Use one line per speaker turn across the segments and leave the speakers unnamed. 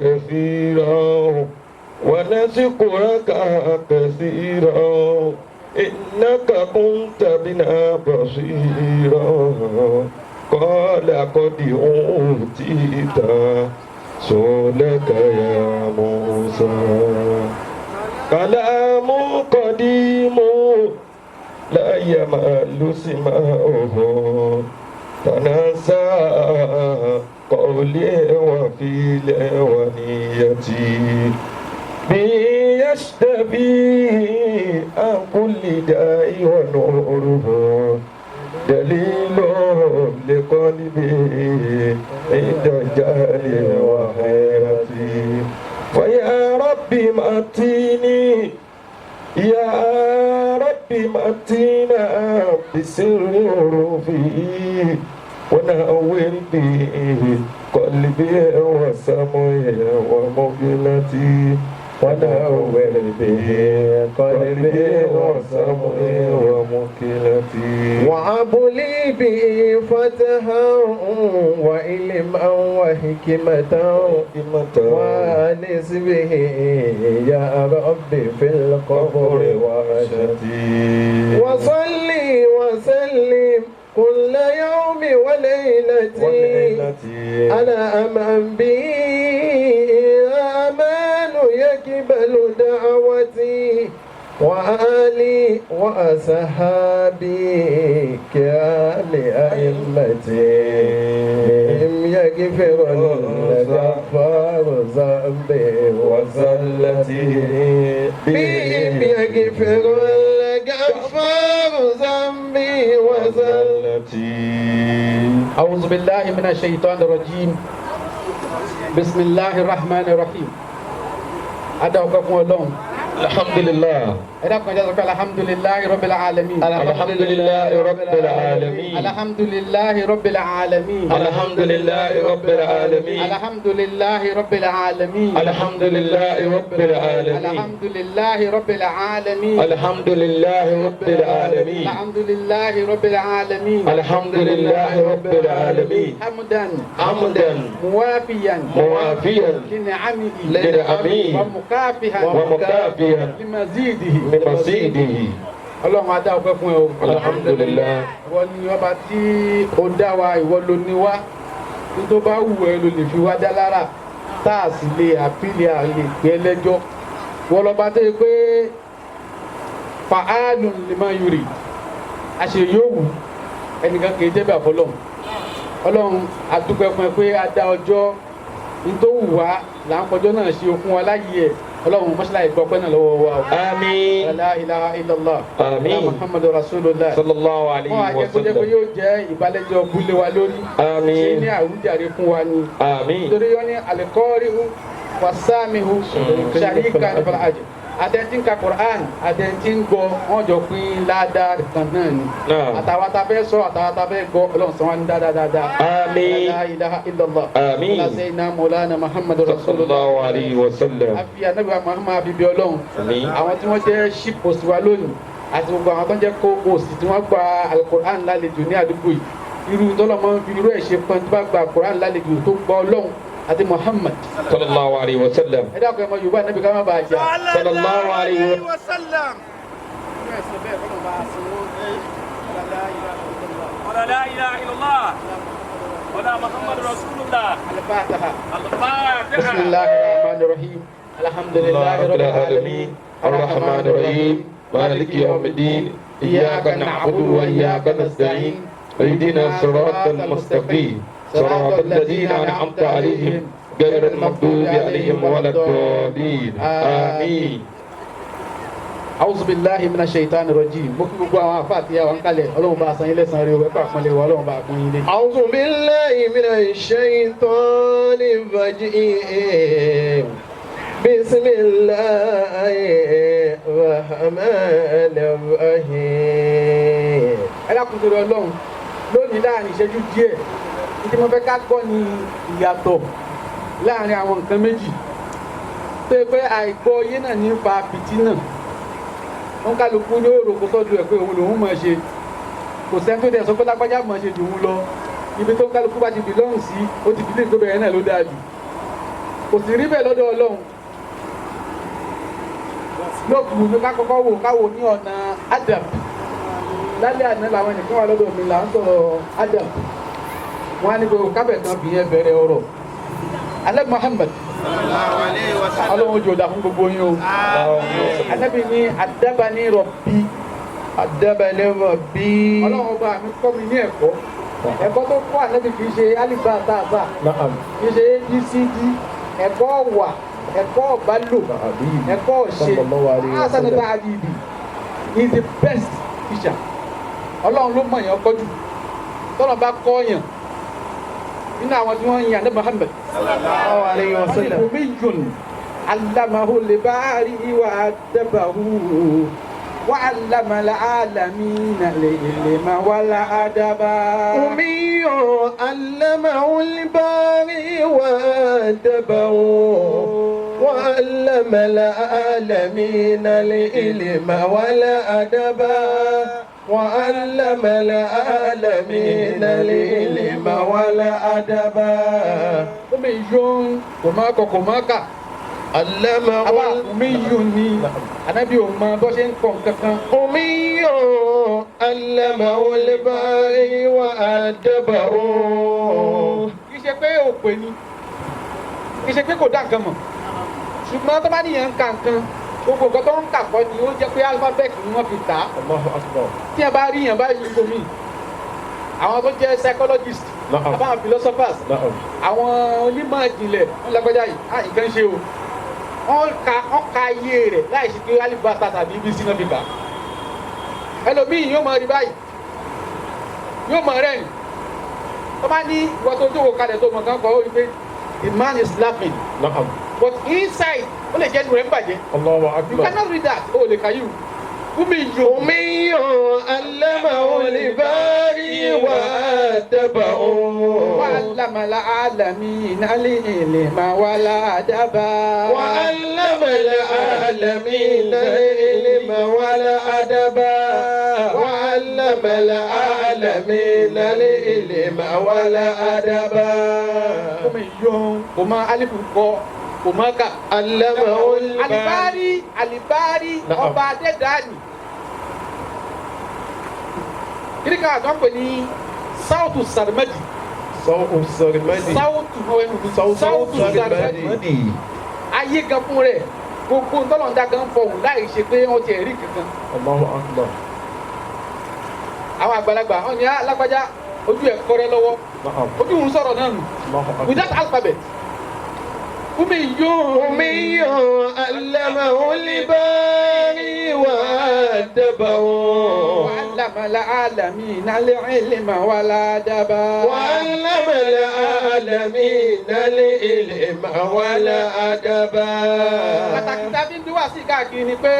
كثيرا ونذكرك كثيرا إنك كنت بنا بصيرا قال قد أوتيت سؤلك يا موسى كلام قديم لا يمل سماؤه تنسى قولي وفيلي ونيتي به يشتبي عن كل داء ونوره دليل لقلبي عند جهل وحيرتي فيا ربي مأتيني يا ربي مأتينا بسر حروفه ونور به قلبي وسمعي ومقلتي ونور به قلبي وسمعي ومقلتي
وعبلي به فتحا وعلما وحكمة وانس به يا ربي في القبر وحشتي وصلي وسلم كل يوم وليلتي على أمان به أمان يقبل دعوتي وآلي وأصحابي كرام أئمتي يغفر الغفار ذنبي وزلتي بهم يغفر الغفار ذنبي وزلتي.
أعوذ بالله من الشيطان الرجيم. بسم الله الرحمن الرحيم. أدعوكم الله.
الحمد لله.
الحمد لله رب العالمين.
الحمد لله رب العالمين.
الحمد لله رب العالمين.
الحمد لله رب العالمين.
الحمد لله رب العالمين.
الحمد لله رب العالمين.
الحمد لله رب العالمين.
الحمد لله رب العالمين.
الحمد لله رب العالمين.
الحمد لله رب العالمين.
حمدا
حمدا
موافيا لنعمه ومكافئا لمزيده Ọlọ́run adá ọpẹ́ fún ẹ o.
Alhamdulillah.
Ìwọ ni ọba tí ó dá wa, ìwọ ló ní wá. Ní tó bá wù ẹ́ ló lè fi wá dá lára. Tá a sì lè àpílẹ̀ àlè gbé lẹ́jọ́. Wọ́n lọ́ba tó yẹ pé fa'alun liman yurid. Àṣẹ yóò wù ẹnìkan kì í débẹ̀ àfọlọ́run. Ọlọ́run adúpẹ́ fún ẹ pé a dá ọjọ́ ní tó wù wá là ń kọjọ́ náà ṣe fún wa láyé ẹ̀. Ọlọ́run mọ́ṣálá ìgbọ́pẹ́ náà lọ́wọ́ wa o.
Àmín.
La ilaha illallah.
Àmín.
Muhammadu rasulullah.
Sallallahu alayhi wa
Wọ́n àjẹkọ́jẹ́ pé yóò jẹ́ ìbálẹ́jọ́ búlé wa lórí.
Àmín.
Ṣé ní àwùjáre fún wa ni.
Àmín.
Nítorí wọ́n ní alikọ́ríhu wasamihu sharika nípa àjẹ. Àtẹ̀ntì ń ka Qur'an, àtẹ̀ntì ń gbọ́, wọ́n jọ pín ládàá kan náà ni. Àtàwọn àtàfẹ́ sọ, àtàwọn àtàfẹ́ gbọ́, Ọlọ́run sọ wá ní dáadáa.
Àmín.
La ilaha illallah.
Àmín.
Ala sayyidina Maulana Muhammadu rasulullah.
Sallallahu alayhi wa sallam.
Àfi ànábì wa Muhammad àfi bí Ọlọ́run.
Àmín.
Àwọn tí wọ́n jẹ́ ship post wa lónìí àti gbogbo àwọn tó ń jẹ́ co-host tí wọ́n gba Al-Qur'an lálejò ní àdúgbò yìí. Irú tọ́lọ́mọ fi irú ẹ̀ ṣe pọ́n tó bá gba Al-Qur'an lálejò tó gbọ́ Ọlọ́run àti Muhammad.
Sallallahu alayhi wa sallam.
Ẹ dákun ẹ mọ Yorùbá ànábì ká má bàa jà.
Sallallahu alayhi wa
sallam. ولا لا إله إلا الله ولا محمد رسول الله.
الفاتحة.
الفاتحة.
بسم الله الرحمن الرحيم. الحمد لله رب العالمين
الرحمن الرحيم مالك يوم الدين إياك نعبد وإياك نستعين اهدنا الصراط المستقيم صراط الذين أنعمت عليهم غير المغضوب عليهم ولا الضالين آمين.
أعوذ بالله من الشيطان الرجيم. Mo kí gbogbo àwọn àfáàtì àwọn kalẹ̀ Ọlọ́run bá san ilé san rí o ẹ̀kọ́ àpọ́nlé wa Ọlọ́run bá pọ́n yín lé.
أعوذ بالله من الشيطان الرجيم. بسم الله الرحمن الرحيم.
Ẹ dákun torí Ọlọ́run lónìí láàrin ìṣẹ́jú díẹ̀ ìdí mo fẹ́ ká kọ́ ni ìyàtọ̀ láàrin àwọn nǹkan méjì tó yẹ pé àìgbọ́ yé náà ní fa fìtínà. Wọ́n kálukú ní òròkó sọ́dọ̀ ẹ̀ pé òun lòun máa ṣe kò sẹ́ni tó dẹ̀ sọ pé lágbájá máa ṣe jù òun lọ ibi tó kálukú bá ti bìlọ́hùn sí ó ti bìlẹ̀ tó bẹ̀rẹ̀ náà ló dáa jù kò sì rí bẹ́ẹ̀ lọ́dọ̀ Ọlọ́run lókùn ní ká kọ́kọ́ wò káwò ní ọ̀nà adab lálẹ́ àná làwọn ènìyàn wà lọ́dọ̀ mi là ń sọ̀rọ̀ adab wọn á ní gbogbo kábẹ̀ kan bìyẹn bẹ̀rẹ̀ ọ̀rọ̀ alẹ́ Muhammad Ọlọ́run ojú ọ̀dà fún gbogbo yín o Ànábì ní adabani Rabbi
adabani Rabbi
Ọlọ́run ọba mi kọ́ mi ní ẹ̀kọ́ ẹ̀kọ́ tó kọ́ Ànábì kì í ṣe alifa tààtà kì í ṣe abcd ẹ̀kọ́ wà ẹ̀kọ́ ọ̀bálò ẹ̀kọ́ ọ̀ṣẹ́ asanata adibi he is the best teacher Ọlọ́run ló mọ̀ yẹn ọkọ jù tọ́lọ̀ bá kọ́ yẹn nínú àwọn tí wọ́n ń yan ní Muhammad sallallahu alayhi wa sallam ummiyun allamahu libari wa adabahu wa allama al-alamina al-ilma wal adaba
ummiyun allamahu libari wa adabahu وعلم العالمين العلم والأدب وعلم العالمين العلم والأدب
ummiyun kòmáka
علمه
ummiyun ni Ànábì ò mọ bó ṣe ń kọ nǹkankan
أمي علمه الباري وأدبه
kì í ṣe pé òpè ni kì í ṣe pé kò dá nǹkan mọ̀ ṣùgbọ́n tó bá níyàn ń ka nǹkan gbogbo nǹkan tó ń kà kọ́ ni ó jẹ́ pé alphabet ni wọ́n fi tà á
الله أكبر
tí ẹ bá rí yàn báyìí níbo mi àwọn tó jẹ́ psychologist àbáwọn philosophers àwọn onímọ̀ ìjìnlẹ̀ wọn lágbájá yìí nǹkan ṣe o wọ́n ka iye rẹ̀ láì ṣe pé alibata tàbí ibi sínú fi kà ẹlòmíì yóò mọ rí báyìí yóò mọ rẹ́yìn tó bá ní ìwọ tó jókòó kalẹ̀ tó mọ̀ kán kọ́ ó rí pé the man is laughing but inside ó lè jẹ́ nùrẹ́ ń bàjẹ́
الله
you
أكبر
cannot read that ó lè kà yìí ummiyun
أمي علمه الباري وأدبه
وعلم العالمين العلم والأدب
وعلم العالمين العلم والأدب وعلم العالمين العلم والأدب
ummiyun kò mọ alifu kọ kò mọ kà
علمه الباري
alibari
Na'am.
ọba adẹ́dàáni kí ni ká àtọ́ pè ní sáwùtù sàrìmẹ́dì
صوت السرمدي
sáwùtù sàrìmẹ́dì ayé gan fún rẹ̀ gbogbo ntọ́lọ́ndà gan fọ̀hún láì ṣe pé wọ́n ti ẹ̀rí kankan
الله أكبر
àwọn àgbàlagbà wọn ni alágbájá ojú ẹ̀ kọ́rẹ́ lọ́wọ́
نعم
ojú òun sọ̀rọ̀ náà nù
الله أكبر
without alphabet ummiyun
أمي علمه الباري وأدبه
وعلم العالمين العلم والأدب
وعلم العالمين العلم والأدب
pàtàkì tàbí ń bí wá sí káàkiri ni pé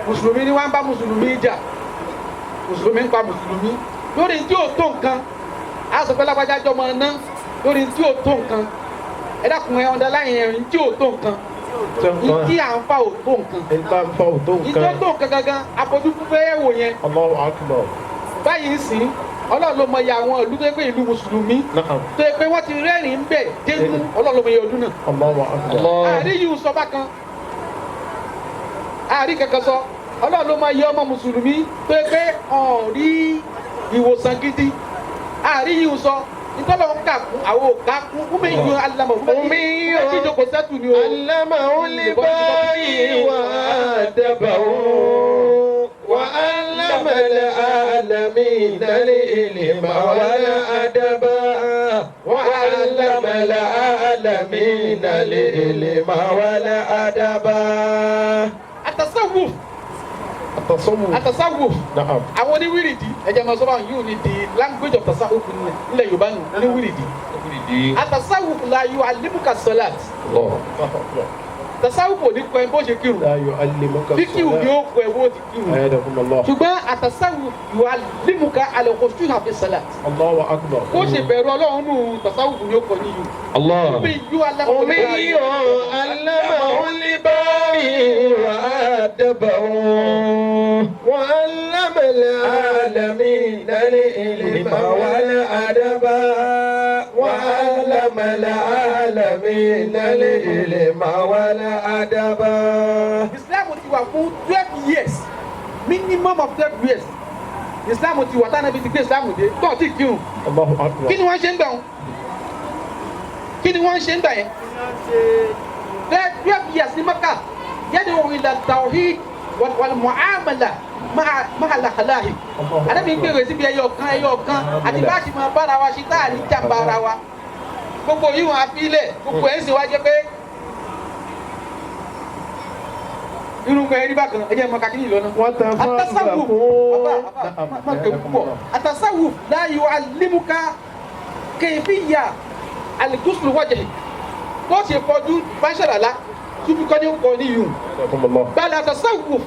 mùsùlùmí ni wọ́n bá mùsùlùmí jà mùsùlùmí ń pa mùsùlùmí lórí tí ò tó nǹkan á sọ pé lágbájá jọmọ ná lórí tí ò tó nǹkan ẹ dákun ẹ ọ̀dà láyìn ẹ̀rín tí ò tó nǹkan ìdí à ń fa ò tó nǹkan
إنسان فوتون
ìjọ
كان
tó nǹkan gangan àpọ̀jù fúnfẹ́ wò yẹn
الله أكبر
báyìí ń sìn Ọlọ́run ló mọ iye àwọn ìlú tó yẹ pé ìlú mùsùlùmí
نعم
tó yẹ pé wọ́n ti rẹ́rìn-ín bẹ̀ dénú Ọlọ́run ló mọ iye ọdún náà.
الله أكبر
àárí yìí sọ bákan àárí kankan sọ Ọlọ́run ló máa yẹ ọmọ mùsùlùmí tó yẹ pé ọ̀rí ìwòsàn gidi àárí yìí sọ ìtọ́lọ̀ ń kà fún àwọn òkà fún fúnmi yìí alámọ̀ fúnmi yìí ẹtí ìjókòó sẹ́tù ni o.
علمه الباري وأدبه وعلم العالمين العلم والأدب وعلم العالمين العلم والأدب
àtàsáwùf
التصوف
àtàsáwùf
نعم
àwọn oníwìrìdì ẹ̀jẹ̀ máa sọ́ba yìí ní the language of tasawuf nílẹ̀ Yorùbá nù oníwìrìdì àtàsáwùf la yóò alimuka salat
الله
tasawuf ò ní kọ́ ẹ bó ṣe kírun
لا يعلمك
fíkìwù ni ó kọ́ ẹ bó ti kírun
أيدكم الله
ṣùgbọ́n àtàsáwùf yóò alimuka alẹ́kọ̀ọ́sùn àfi salat
الله أكبر
bó ṣe bẹ̀rù Ọlọ́run nù tasawuf ni ó kọ́ níyù.
الله
Ubi yóò alámọ̀
أمي علمه الباري وأدبه وعلم العالمين العلم والأدب وعلم العالمين العلم والأدب.
Islam ti wà fún 12 years minimum of 12 years Islam ti wà tánà bí ti gbé Islam dé tó ti kírun.
Allahu Akbar.
Kí ni wọ́n ṣe ń gbà wọn? Kí ni wọ́n ṣe ń gbà yẹn? 12 years ní Maka yad'u ila tawhid wal mu'amala ma'a al-akhlaq. Ànábì ń gbèrè síbi ẹyọ kan àti bá a ṣe máa bára wa ṣe tá à ní jàmbá ara wa. Gbogbo yìí wọn á fi ilẹ̀ gbogbo ẹ̀ ń ṣe wá jẹ́ pé inú kan ẹ̀rí bákan ẹ̀jẹ̀ mọ kakí ìlọ́nà. At-tasawwuf má kéwù púpọ̀. At-tasawwuf la yu'allimuka kayfiyya al-ghusl wajhi. Bó ṣe fọdú bá ṣàlàlá túbú kọ́ ní kọ́ ní yìí. Bal at-tasawwuf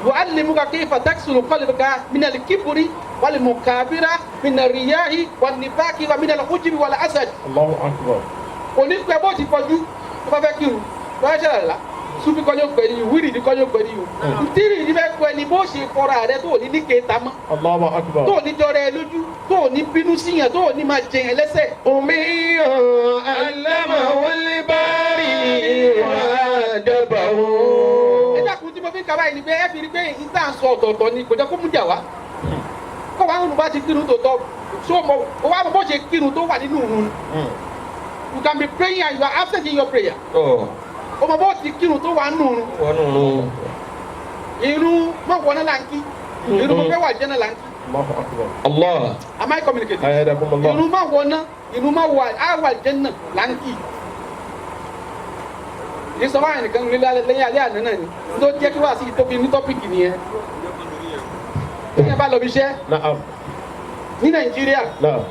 yu'allimuka kayfa taghsilu qalbaka min al-kibri wal mukabira min ar-riya'i wan nifaqi wa min al-ujbi wal hasad.
Allahu Akbar.
Òní pẹ́ bó ti fọdú tó bá fẹ́ kírun bá ṣàlàlá sufi kọ́nyọ́ pẹ̀lú yìí wíìrì ní kọ́nyọ́ pẹ̀lú yìí ntírì ní bẹ́ẹ̀ pẹ̀lú bó ṣe fọ́ra rẹ tó ní ní kéta mọ́
Allahu Akbar.
tó ní jọrọ ẹ lójú tó ní bínú síyàn tó ní máa jẹyàn lẹ́sẹ̀.
أمي علمه الباري وأدبه.
ẹ dákun tí mo fi ń kaba yìí ni pé ẹ fi rí pé ìta ń sọ ọ̀tọ̀ọ̀tọ̀ ni kò jẹ́ kó mú jà wá kó wàá nù bá ti kírun tó tọ́ so mo wàá mọ bó ṣe kírun tó wà nínú òun you can be praying and you are absent in your prayer. Ọmọ bó ti kírun tó wà nù òun. Irun má wọná là ń kí irun mo fẹ́ wà jẹ́ náà là ń kí.
Allahu Akbar.
Allah.
Am I communicating?
أيدكم الله.
Irun má wọná irun má wà á wà jẹ́ náà là ń kí. Ìsọ̀rọ̀ àyìn nìkan lẹ́yìn alẹ́ àná náà ni tó jẹ́ kí wàá sí ìtóbi ní tọ́pìkì nìyẹn. Tí yẹn bá lọ bí iṣẹ́
نعم.
ní Nàìjíríà
نعم.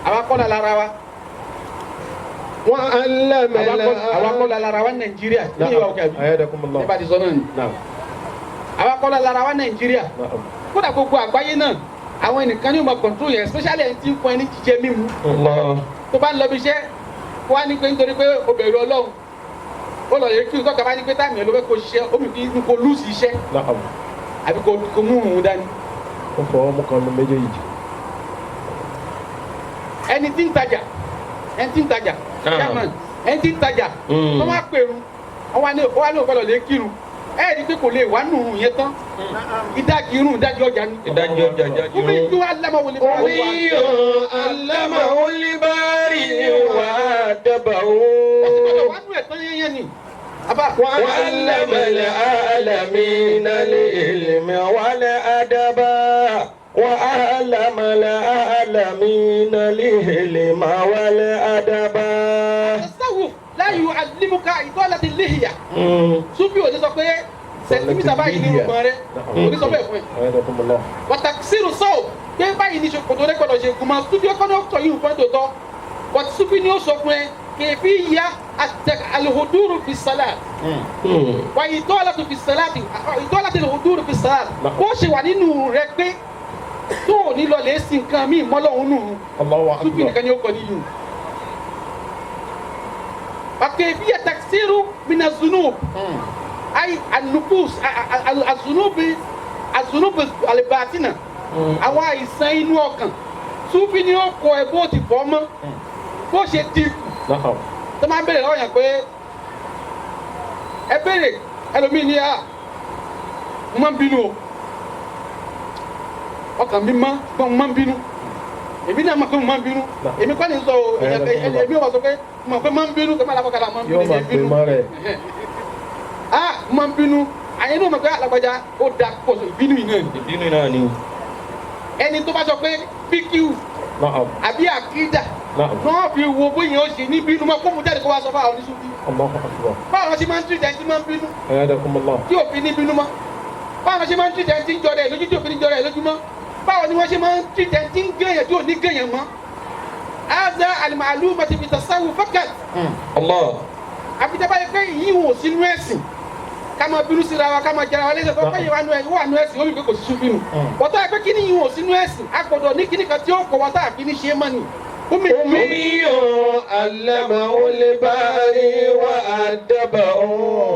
àwa kọ́ la lára wa.
وعلم
Àwa kọ́ la lára wa ní Nàìjíríà ní ìwà òkè àbí.
أيدكم الله.
Nípa ti sọ náà ni.
نعم.
Àwa kọ́ la lára wa ní Nàìjíríà.
نعم.
Kódà gbogbo àgbáyé náà àwọn ẹnìkan ní ìmọ̀ control yẹn especially ẹni tí ń fún ẹni jíjẹ mímu.
Allah.
Tó bá ń lọ bí iṣẹ́ kó wá ní pé nítorí pé o bẹ̀rù Ọlọ́run ó lọ yẹ kí n tọ́ka bá ní pé táàmì ẹ̀ ló fẹ́ kó ṣiṣẹ́ ó mì kí n kó lùsì iṣẹ́
نعم.
àbí kó mú òun dání.
ó fọwọ́ mú kan ní méjèèjì.
ẹni tí ń tajà chairman ẹni tí ń tajà tó máa pèrú ó wá ní òkọlọ̀ lè kírun ẹ rí i pé kò lè wá nùrù yẹn tán ìdajì irun ìdajì ọjà ni.
Ìdajì ọjà ìdajì
irun. Omi tún alámọ̀ wọlé bá wọlé.
علمه الباري وأدبه.
wá nù ẹ̀ tán yẹn ni.
وعلم العالمين العلم والأدب. وعلم العالمين العلم والأدب.
Tasawuf la yu'allimuka idolati lihiya. Sufi ò ní sọ pé sẹ̀ntímítà báyìí ní ìrùkàn rẹ̀ ò ní sọ bẹ́ẹ̀ fún ẹ.
أيدكم الله.
Wàtàkìsírù sọ̀ọ̀ pé báyìí ní ṣòkòtò rẹ̀ gbọ́dọ̀ ṣe kùmà Sufi ọkọ ní ọ̀tọ̀ yìí nǹkan tó tọ́. But Sufi ni ó sọ fún ẹ kèéfì ya alhuduru fi salat. Wà idolatu fi salat idolatu alhuduru fi salat. Bó ṣe wà nínú rẹ̀ pé tó ò ní lọ lè sin nǹkan míì mọ́lọ́hún nù.
الله
Sufi
أكبر.
nìkan ni ó kọ níyù. وكيفية تكسير من الذنوب أي النفوس الذنوب الباطنة àwọn àìsàn inú ọkàn Sufi ni ó kọ ẹ bó ti fọ́ mọ́ bó ṣe dínkù
نعم.
tó máa ń bèrè lọ́wọ́ yẹn pé ẹ bèrè ẹlòmíì ní mo máa ń bínú o ọkàn mi mọ́ ṣùgbọ́n mo máa ń bínú èmi náà mọ̀ pé mo máa ń bínú èmi kọ́ ni sọ o èmi ò wá sọ pé mo mọ̀ pé mo máa ń bínú kí n má lábọ́ kàdà mo máa ń bínú
yóò máa pè mọ́ rẹ̀.
mo máa ń bínú àyè ní o mọ̀ pé alágbájá ó da pọ̀ sí ìbínú yìí náà ni
Ìbínú náà ni.
ẹni tó bá sọ pé píkíù
نعم.
àbí àkídà
نعم.
náà fi wo bóyá ó ṣe ní bínú mọ́ kó mu jáde kó wá sọ fáwọn oníṣúbí
الله أكبر.
báwọn ṣe máa ń tìjà ẹni tí máa ń bínú
أيدكم الله.
tí òfin ní bínú mọ́ báwọn ṣe máa ń tìjà ẹni tí ń jọrọ ẹ̀ lójú tí òfin ní jọrọ ẹ̀ lójú mọ́ báwo ni wọ́n ṣe máa ń tìjà ẹni tí ń gẹ̀yàn tí ò ní gẹ̀yàn mọ́ هذا المعلومة في التصوف فقط
Allah.
àfi tẹ́ bá yẹ pé yìí wò sínú ẹ̀sìn ká máa bínú síra wa ká máa jẹra wa léṣe fún pé yìí wà nú ẹ̀sìn ó rí pé kò sí Sufi nù bọ́tọ́ ẹ pé kíní yìí wò sínú ẹ̀sìn a gbọ́dọ̀ ní kíní kan tí ó kọ̀ wá tá a fi ní ṣe é mọ́ ni.
أمي علمه الباري وأدبه.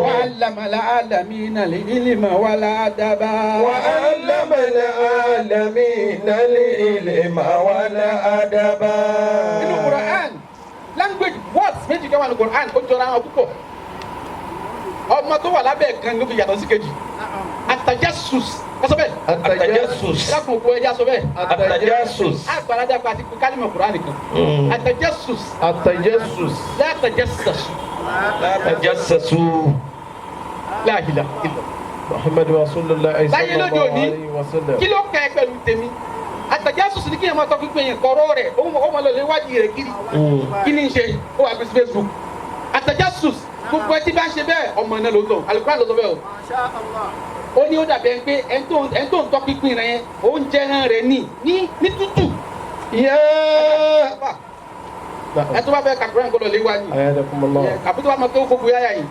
وعلم العالمين العلم والأدب.
وعلم العالمين العلم والأدب.
inú Quran language words méjì kan wà ní Quran ó jọra wọn púpọ̀ ọmọ tó wà lábẹ́ kan ló fi yàtọ̀ sí kejì atajassus kọ́sọ́ bẹ́ẹ̀
التجسس
lákùn òkú ẹja sọ bẹ́ẹ̀
التجسس
àgbàlagbà pàtí kálímọ̀ Quran nìkan atajassus
التجسس
látàjẹsàsù
لا تجسسوا
láàhìlà ìlọ.
محمد رسول الله صلى
láyé lóde
الله
òní
عليه وسلم
kí ló kẹ́ ẹ pẹ̀lú tèmi àtàjásùsù ní kí ẹ máa tọ́ pípé yẹn kọ́rọ́ rẹ̀ ó máa lọ lé wádìí rẹ̀ kiri kí ni ń ṣe ó wà pèsè Facebook àtàjásùs gbogbo ẹ tí bá ń ṣe bẹ́ẹ̀ ọmọ náà ló ń tọ̀ alukóra ló sọ bẹ́ẹ̀ o ó ní ó dàbí ẹni pé ẹni tó ń tọ́ pípín rẹ̀ yẹn oúnjẹ náà rẹ̀ ní tútù
يا
ẹ tó bá fẹ́ kàkúrẹ́ nǹkan lọ lé wá ní
أيادكم الله
àbí tó bá máa kéwọ́ gbogbo yáyà yìí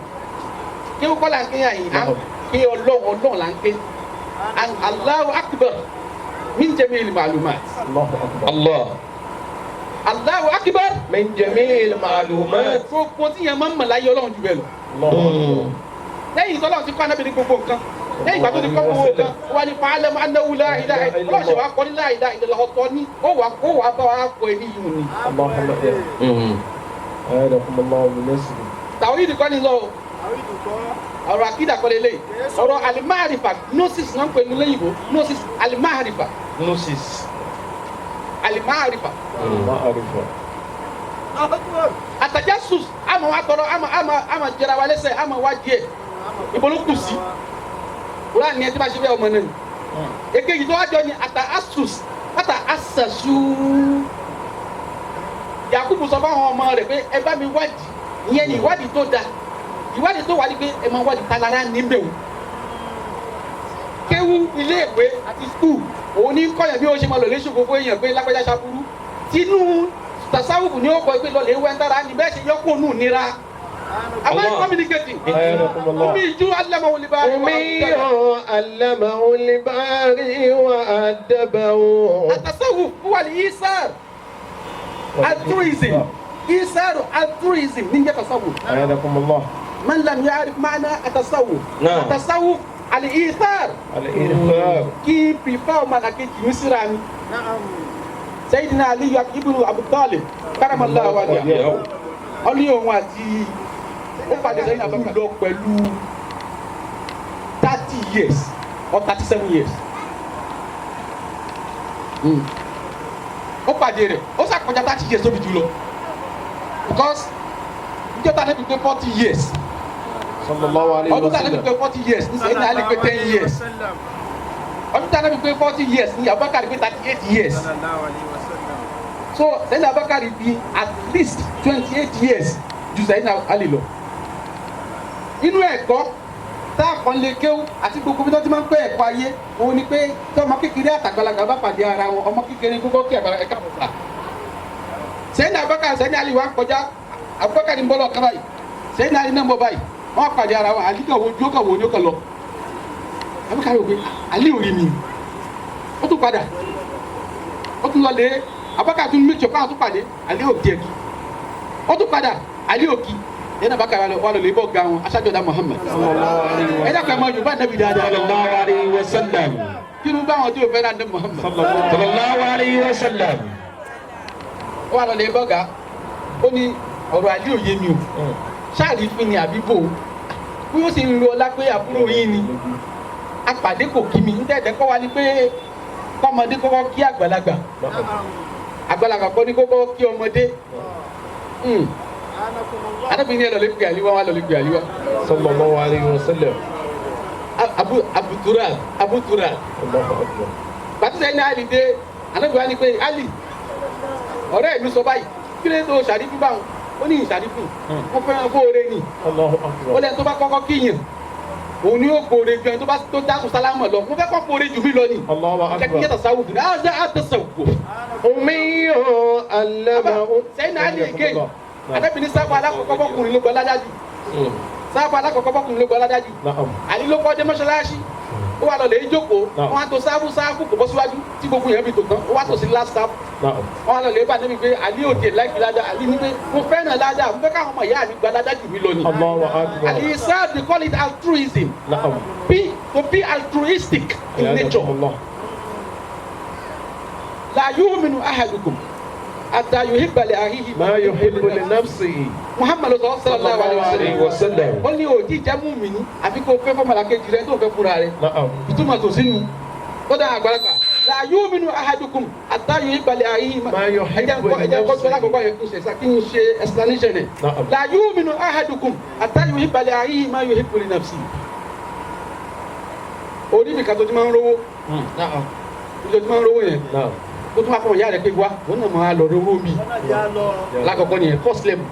kéwọ́ kọ́ là ń ké yà yìí ké ọlọ́run là ń ké Allahu akbar min jami'il ma'lumat
الله أكبر
الله
Allahu akbar
من جميع المعلومات
gbogbo tí yẹn máa ń mọ̀ láyé ọlọ́run jù bẹ́ẹ̀ lọ
الله أكبر
lẹ́yìn tọ́lọ́run ti kọ́ anábì ní gbogbo nǹkan lẹ́yìn ìgbà tó ti kọ́ gbogbo nǹkan wà ní fa'alam annahu la ilaha illallah ọlọ́run ṣe wá kọ́ ní la ilaha illallah ọ̀tọ̀ ní ó wà bá wa kọ́ ẹni yìí ni.
اللهم أيادكم الله بنصره
tàwí ìdíkọ́ ni lọ ọ̀rọ̀ àkídà kọ́ lélẹ̀ ọ̀rọ̀ alimaharifa gnosis náà ń pè ní lẹ́yìnbó gnosis alimaharifa
gnosis
alimaharifa
ما أعرفه
àtàjásùs àmọ́ wa tọrọ àmọ́ jẹra wa lẹ́sẹ̀ àmọ́ wa díẹ̀ ìbolókù sí wúrà ní ẹ tí bá ṣe bẹ́ẹ̀ ọmọ náà ni èkejì tó wá jọ ni àtàásùs àtàásàsù Yakubu sọ fáwọn ọmọ rẹ̀ pé ẹ bá mi wádìí ìyẹn ni ìwádìí tó dáa ìwádìí tó wà ní pé ẹ máa wádìí talara níbẹ̀ o kéwú ilé ìwé àti skul òun ní kọ́yàn bí ó ṣe máa lọ léṣu gbogbo èèyàn pé lágbájá ṣaburú tinú tasawufu ni ó kọ pé lọlẹ̀ ewé ń dára ní bẹ́ẹ̀ ṣe yọkùn nù nira am I communicating
أيادكم الله
omi ìjú alẹ́mọ̀ olùbárí
أمي علمه الباري وأدبه
àtàsáwù wà ní isar altruism isar altruism ní jẹ́ tasawù
أيادكم الله
man lam ya'rif ma'na àtàsáwù
Naam.
àtàsáwù al-ithar
الإنفاق
kí n prefer ọmọ àkejì mi síra mi Sayyidina Ali ibn Abi Talib karamallahu wajhahu ọlọ́yìn òun àti ó pàdé sẹ́yìn àbámu lọ pẹ̀lú 30 years or 37 years. ó pàdé rẹ̀ ó sàkọjá 30 years tóbi jù lọ because níjọ́ta níbi pé 40 years
صلى الله عليه
ọdún tá níbi pé
وسلم
40 years ní sẹ́yìn náà pé 10 years ọdún tá níbi pé 40 years ní Abubakar pé 38 years so sẹ́yìn Abubakar bí at least 28 years ju sẹ́yìn Ali lọ inú ẹ̀kọ́ tá a kàn lè kéwú àti gbogbo bí wọ́n ti máa ń pẹ́ ẹ̀kọ́ ayé òun ni pé tí ọmọ kékeré àtàgbàlagbà bá pàdé ara wọn ọmọ kékeré gbogbo kí àgbàlagbà ẹ̀ka bọ̀ta sẹ́yìn Abubakar sẹ́yìn Ali wa ń kọjá Abubakar ń bọ́ lọ kábàáyì sẹ́yìn Ali náà ń bọ̀ báyìí wọ́n pàdé ara wọn Ali kan wo ojú kan wo ni ó kan lọ Abubakar yóò gbé Ali ò rí mi ó tún padà ó tún lọ lé Abubakar tún méjì ọ̀pá àtún pàdé Ali ò jẹ́ kí ó tún padà Ali ò kí yẹn Abubakar wà lọ lè bọ́ ga wọn aṣáájọ́dá Muhammad
صلى الله عليه
ẹ
وسلم
dákun ẹ máa yorùbá nàbí dáadáa
صلى الله عليه وسلم
kí ló bá wọn tí o fẹ́ náà ní Muhammad
صلى الله
صلى الله عليه وسلم
ó wà lọ lè bọ́ ga ó ní ọ̀rọ̀ Ali ò yé mi o ṣáàrí fún ni àbí bò ó bí ó sì ń lo ọlá pé àbúrò yín ni apàdé kò kí mi ń tẹ̀tẹ̀ kọ́ wa ni pé kọ́mọdé kọ́kọ́ kí àgbàlagbà àgbàlagbà kọ́ ni kọ́kọ́ kí ọmọdé anábì ní ẹ lọ lè gbé àlíwá wa lọ lè gbé àlíwá
صلى الله عليه وسلم
abutura
الله أكبر
bàtúnṣe ní Ali dé anábì wa ni pé Ali ọ̀rẹ́ mi sọ báyìí kí ló ń tó ṣàrífù báwọn ó ní ìṣàrífù wọ́n fẹ́ràn kóore ni
الله
ó
أكبر
lẹ́nu tó bá kọ́kọ́ kíyàn òun ni ó kóore ju ẹni tó bá tó dákun sálámọ̀ lọ mo fẹ́ kọ́ kóore jù mí lọ ni
الله
kẹ́kẹ́
أكبر
tasawuf ní àtẹ̀sẹ̀wò
أمي علمه
sẹ́yìn náà Ali again anábì ní sáfù alákọ̀ọ́kọ́ bọ́kùnrin ló gbọ́ ládájú sáfù alákọ̀ọ́kọ́ bọ́kùnrin ló gbọ́ ládájú
نعم
Ali ló kọ́ dé mọ́ṣáláṣí ó wà lọ lè jókòó wọn á tó sáfù kò bọ́ síwájú tí gbogbo yẹn fi tò tán ó wà tó sí last sáfù
نعم
wọn lọ lè bá níbi pé Ali òde láìpẹ́ ládá Ali ní pé mo fẹ́ràn ládá mo fẹ́ káwọn ọmọ ìyá mi gba ládá jù mí lọ ni
الله أكبر
Ali said they call it altruism
نعم
to be altruistic in nature
أيادكم الله
la yu'minu ahadukum hatta yuhibba li akhihi
ما يحب لنفسه
Muhammadu sallallahu alaihi
wa
wasallam
sallam.
ó ní òtí jẹ́ mùmínì àfi kó fẹ́ fọmọlàkejì rẹ tó fẹ́ fúnra rẹ
نعم
ìtumọ̀ tó sínú ó dáa àgbàlagbà la yu'minu ahadukum hatta yuhibba li akhihi
ما يحب
ẹ̀jẹ̀ kọ́ sọ́lá
لنفسه
kọ́kọ́ yẹn kí n ṣe explanation ẹ̀
نعم
la yu'minu ahadukum hatta yuhibba li akhihi ma yuhibbu li nafsihi orí mi kan tó ti máa ń rówó
نعم
tó ti máa ń rówó yẹn
نعم
tó tún wá fọmọ ìyá rẹ pé wá wọn náà máa lọ rówó mi lákọ̀ọ́kọ́ nìyẹn first level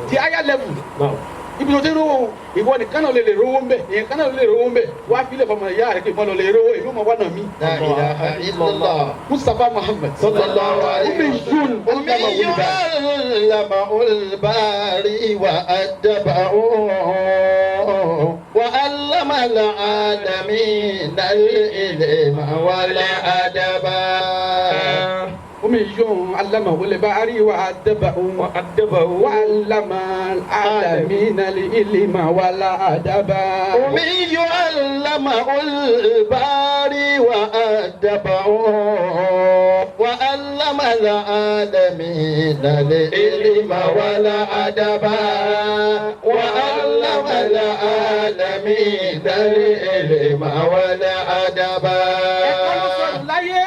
ti higher level
نعم
ibi tó ti rówó ìwọ nìkan náà lè rówó ń bẹ ìyẹn kan náà lè rówó ń bẹ wá fílẹ̀ fọmọ ìyá rẹ pé mo lọ lè rówó èmi mọ̀ wá náà mi.
لا إله إلا الله
Mustapha Muhammad
صلى الله عليه
وسلم
أمي علمه الباري وأدبه وعلم العالمين العلم والأدب
أمي علمه الباري وأدبه وعلم العالمين العلم والأدب
أمي علمه الباري وأدبه وعلم العالمين العلم والأدب وعلم العالمين العلم والأدب
ẹ̀kọ́ ló sọ̀rọ̀ láyé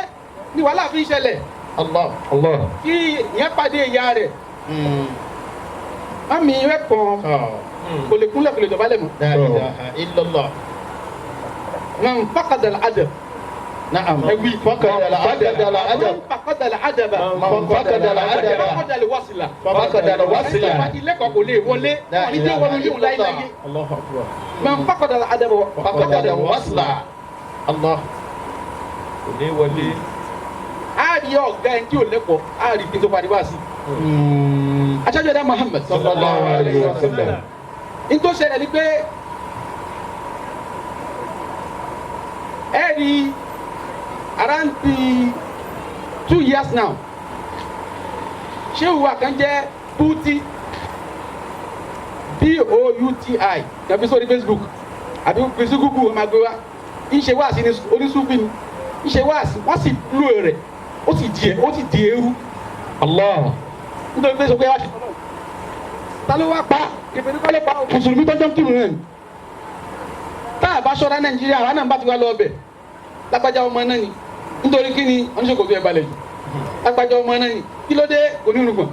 ni wàhálà fi ń ṣẹlẹ̀
الله الله
kí ìyẹn pàdé ìyá rẹ̀ mami rẹ̀ kàn kò lè kúnlẹ̀ kò lè dọ̀bálẹ̀ mọ́.
لا إله إلا الله
من فقد الأدب
نعم فقد العدد
من فقد الأدب
من فقد العدد
فقد الوصلة
فقد الوصلة
ilé kan kò lè wọlé
لا
wọn ní tí
إله
wọn ní
إلا
ìwúlá ilé
الله
yé
الله أكبر
من فقد الأدب
فقد الوصلة الله
a rí ọ̀gá ẹni tí ò lẹ́kọ̀ọ́ a rí kí n tó parí wá sí. aṣáájú ẹ̀dá Muhammad
صلى الله عليه وسلم
n tó ṣẹlẹ̀ ni pé ẹ rí around 2 years now ṣé ìwà kan jẹ́ Bauti Bouti tàbí sórí Facebook àbí fi Google ọmọ àgbẹ̀ wa ń ṣe wáàsí ní oníṣúfì ni ń ṣe wáàsí wọ́n sì lù rẹ̀ ó sì di eérú
Allah.
nítorí pé sọ pé wá ṣe ta ló wá pa kẹfẹ́ ní kọ́lé pa mùsùlùmí tọ́jọ́ ń kírun náà ni tá a bá ṣọ́ra Nàìjíríà àwọn náà bá ti wá lọ ọbẹ̀ lágbájá ọmọ náà ni nítorí kí ni oníṣòkò tó ẹ balẹ̀ jù lágbájá ọmọ náà ni kí ló dé onírùngbọ̀n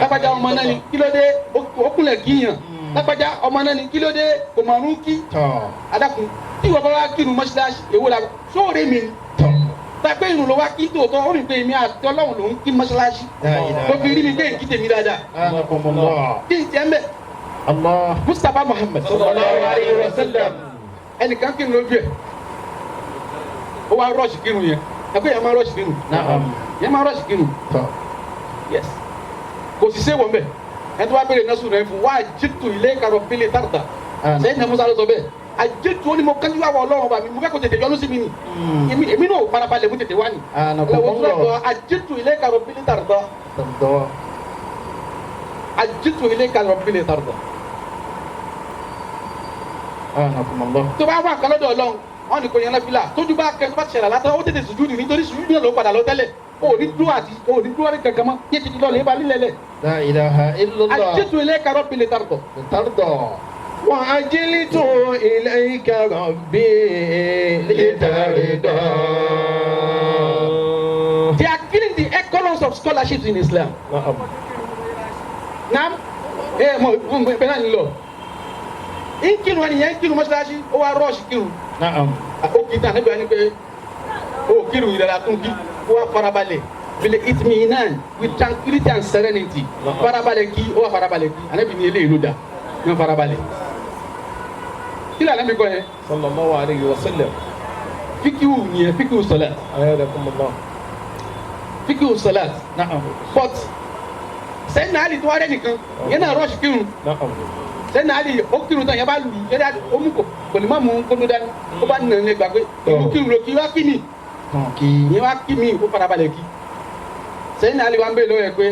lágbájá ọmọ náà ni kí ló dé ókùnlẹ̀ kíyàn lágbájá ọmọ náà ni kí ló dé kò mọ̀ọ́rún kí adakun tí ìwọ bá wá kírun mọ́ṣáláṣí èwo la sóòrè mi ni tàbí irun ló wá kí tòótọ́ ó rìn pé èmi àti Ọlọ́run ló ń kí mọ́ṣáláṣí tó fi rí mi pé kí tèmi dáadáa kí n tiẹ̀ ń bẹ̀
الله
Mustapha Muhammad
sallallahu alayhi wa sallam.
ẹnìkan kírun lójú ẹ̀ ó wá rọ́ọ̀ṣì kírun yẹn ẹgbẹ́ yẹn máa rọ́ọ̀ṣì kírun
نعم
yẹn máa rọ́ọ̀ṣì kírun yes kò sì sé wọ́n bẹ̀ ẹ tó wá béèrè náà sùn rẹ̀ fún wá jìtù ilé karọ̀ bílẹ̀ tàràtà sẹ́yìn náà Musa ló sọ bẹ́ẹ̀ àjẹtù ó ní mo kánjú àwọn Ọlọ́run ọba mi mo fẹ́ kó tètè yọnu sí mi ni èmi náà farabalẹ̀ mo tètè wá ni àjẹtù ilé karọ̀ bílẹ̀ tàràtà àjẹtù ilé karọ̀ bílẹ̀ tàràtà tó bá wà kálọ́dọ̀ Ọlọ́run wọn ni kò yẹn lọ́fíìlà tójú bá kẹ́ tó bá ṣẹlẹ̀ látọ̀ ó tètè sùjúdù nítorí sùjúdù náà ló padà lọ tẹ́lẹ̀ ó ní dúró ní kankan mọ́ yé ti di lọ́ọ̀lẹ́ bá lílẹ̀ lẹ̀
لا إله إلا الله
àjẹtù ilé karọ̀ bílẹ̀ tàràtà.
ترضى وعجلت إليك ربي لترضى
They are killing the economics of scholarships in Islam.
نعم
Naam, mo bẹ náà nílò. N kírun ẹni yẹn kírun mọ́ṣáláṣí, ó wá rọ́ọ̀ṣì kírun.
نعم
Ó kì í tàn níbi ẹni pé ó kírun ìdára tún kí, ó wá farabalẹ̀. Bile itminan with tranquility and serenity. Farabalẹ̀ kí, ó wá farabalẹ̀ kí. Ànábì ní eléyìí ló dà, ní farabalẹ̀. Kí ló ànábì kọ́ yẹn?
صلى الله عليه وسلم
Fíkìwù yẹn, fíkìwù salat.
أيادكم الله
Fíkìwù salat.
نعم
But sẹ́yìn náà àlì tó wá rẹ̀ nìkan, yẹn náà rọ́ọ̀ṣì kírun.
نعم
Sẹ́yìn náà àlì ó kírun tán yẹn bá lù ú, yẹn dá ó mú kò ní má mú kótó dání. Ó bá nà ní gbàgbé, ó kírun ló kí wá kí mi. Ìyẹn wá kí mi, ó farabalẹ̀ kí. Sẹ́yìn náà àlì wá ń bèèrè lọ́wọ́ ẹ pé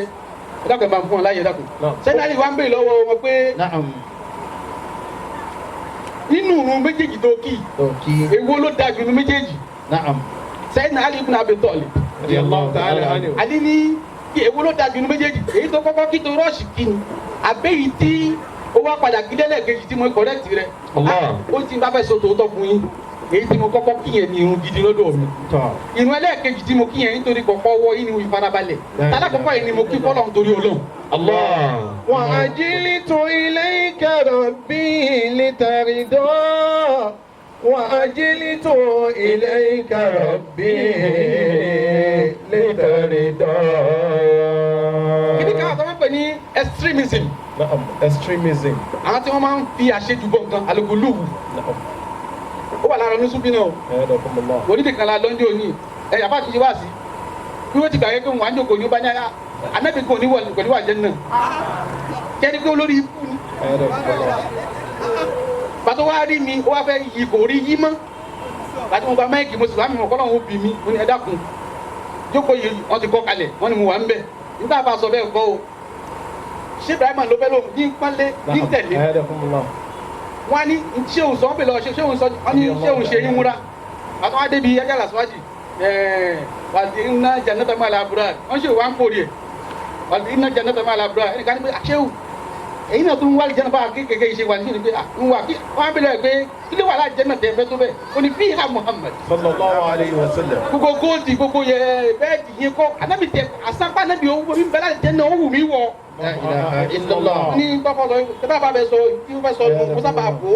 ẹ dákun ẹ máa fún ọ láyé dákun. Sẹ́yìn náà àlì wá ń bèèrè lọ́wọ́ wọn pé
نعم
nínú ìrun méjèèjì tó kí
أوكي
èwo ló dáa jù nínú méjèèjì.
نعم
Sẹ́yìn náà àlì ibn Abi Talib.
رضي الله تعالى عنه
Àlì ní kí èwo ló dájú ní méjèèjì èyí tó kọ́kọ́ kí tó rọ́ọ̀ṣì kí ni àbẹ́yìí tí ó wá padà kí lẹ́lẹ́kejì tí mo kọ̀rẹ́tì rẹ̀
Allah.
ó ti bá fẹ́ sọ tòótọ́ fún yín èyí tí mo kọ́kọ́ kí yẹn ní irun gidi lọ́dọ̀ mi irun ẹlẹ́ẹ̀kejì tí mo kí yẹn nítorí kọ̀kọ́ wọ yín ni mo farabalẹ̀ tálákọ̀ọ́kọ́ yìí ni mo kí fọ́lọ́ nítorí Ọlọ́run.
Allah.
وعجلت إليك ربي لترضى وعجلت إليك ربي لترضى.
kíni káwọn tó máa ń pè ní extremism
نعم extremism.
àwọn tí wọ́n máa ń fi àṣejù bọ̀ nǹkan alugoluwu
نعم
ó wà lára oníṣúbí náà
أيدكم الله.
onídìí kan la lọ́njọ́ òní ẹ̀yà bá ti ṣe wá sí bí wọ́n ti gbàgbé pé wọ́n á jókòó ní ó bá ní anábì kò ní wà jẹ́ náà kẹ́ni pé olórí ikú ni
أيدكم الله.
pàtó wá rí mi ó wá fẹ́ yí kò rí yí mọ́ láti mo gba máìkì mo sì wá mi mọ̀ kọ́lọ́hún ó bì mí mo ní ẹ dákun jókòó yìí wọ́n ti kọ́ kalẹ̀ wọ́n ní mo wà ń bẹ̀ nígbà bá sọ bẹ́ẹ̀ kọ́ o ṣé Ibrahima ló fẹ́ lóhùn ní pánlé ní tẹ̀lé
أيدكم الله.
wọ́n á ní ṣé òun sọ wọ́n pè lọ ṣé òun sọ wọ́n ní ṣé òun ṣe yín múra àtọ́ wá débi ẹjẹ́ làṣíwájì wàlí iná jannata máa làbúrà wọ́n ṣe wà ń kórè ẹ̀ wàlí iná jannata máa làbúrà ẹnìkan ní pé àṣẹ́wò èyí náà tó ń wá lè jẹ́nà bá kékeré ṣe wà ní pé ń wà kí wọ́n á bẹ̀rẹ̀ pé kí ló wà láti jẹ́nà tẹ̀ fẹ́ tó bẹ́ẹ̀ ó ní fíhà Muhammad
صلى الله عليه وسلم.
gbogbo góòdì gbogbo yẹ bẹ́ẹ̀dì yẹn kọ́ anábì tẹ àsápá anábì owó mi bẹ́ẹ̀ láti jẹ́nà ó wù mí wọ̀
لا إله إلا الله.
ní bọ́kọ̀ sọ tẹ́lá bá bẹ sọ kí wọ́n fẹ́ sọ mo sábà bò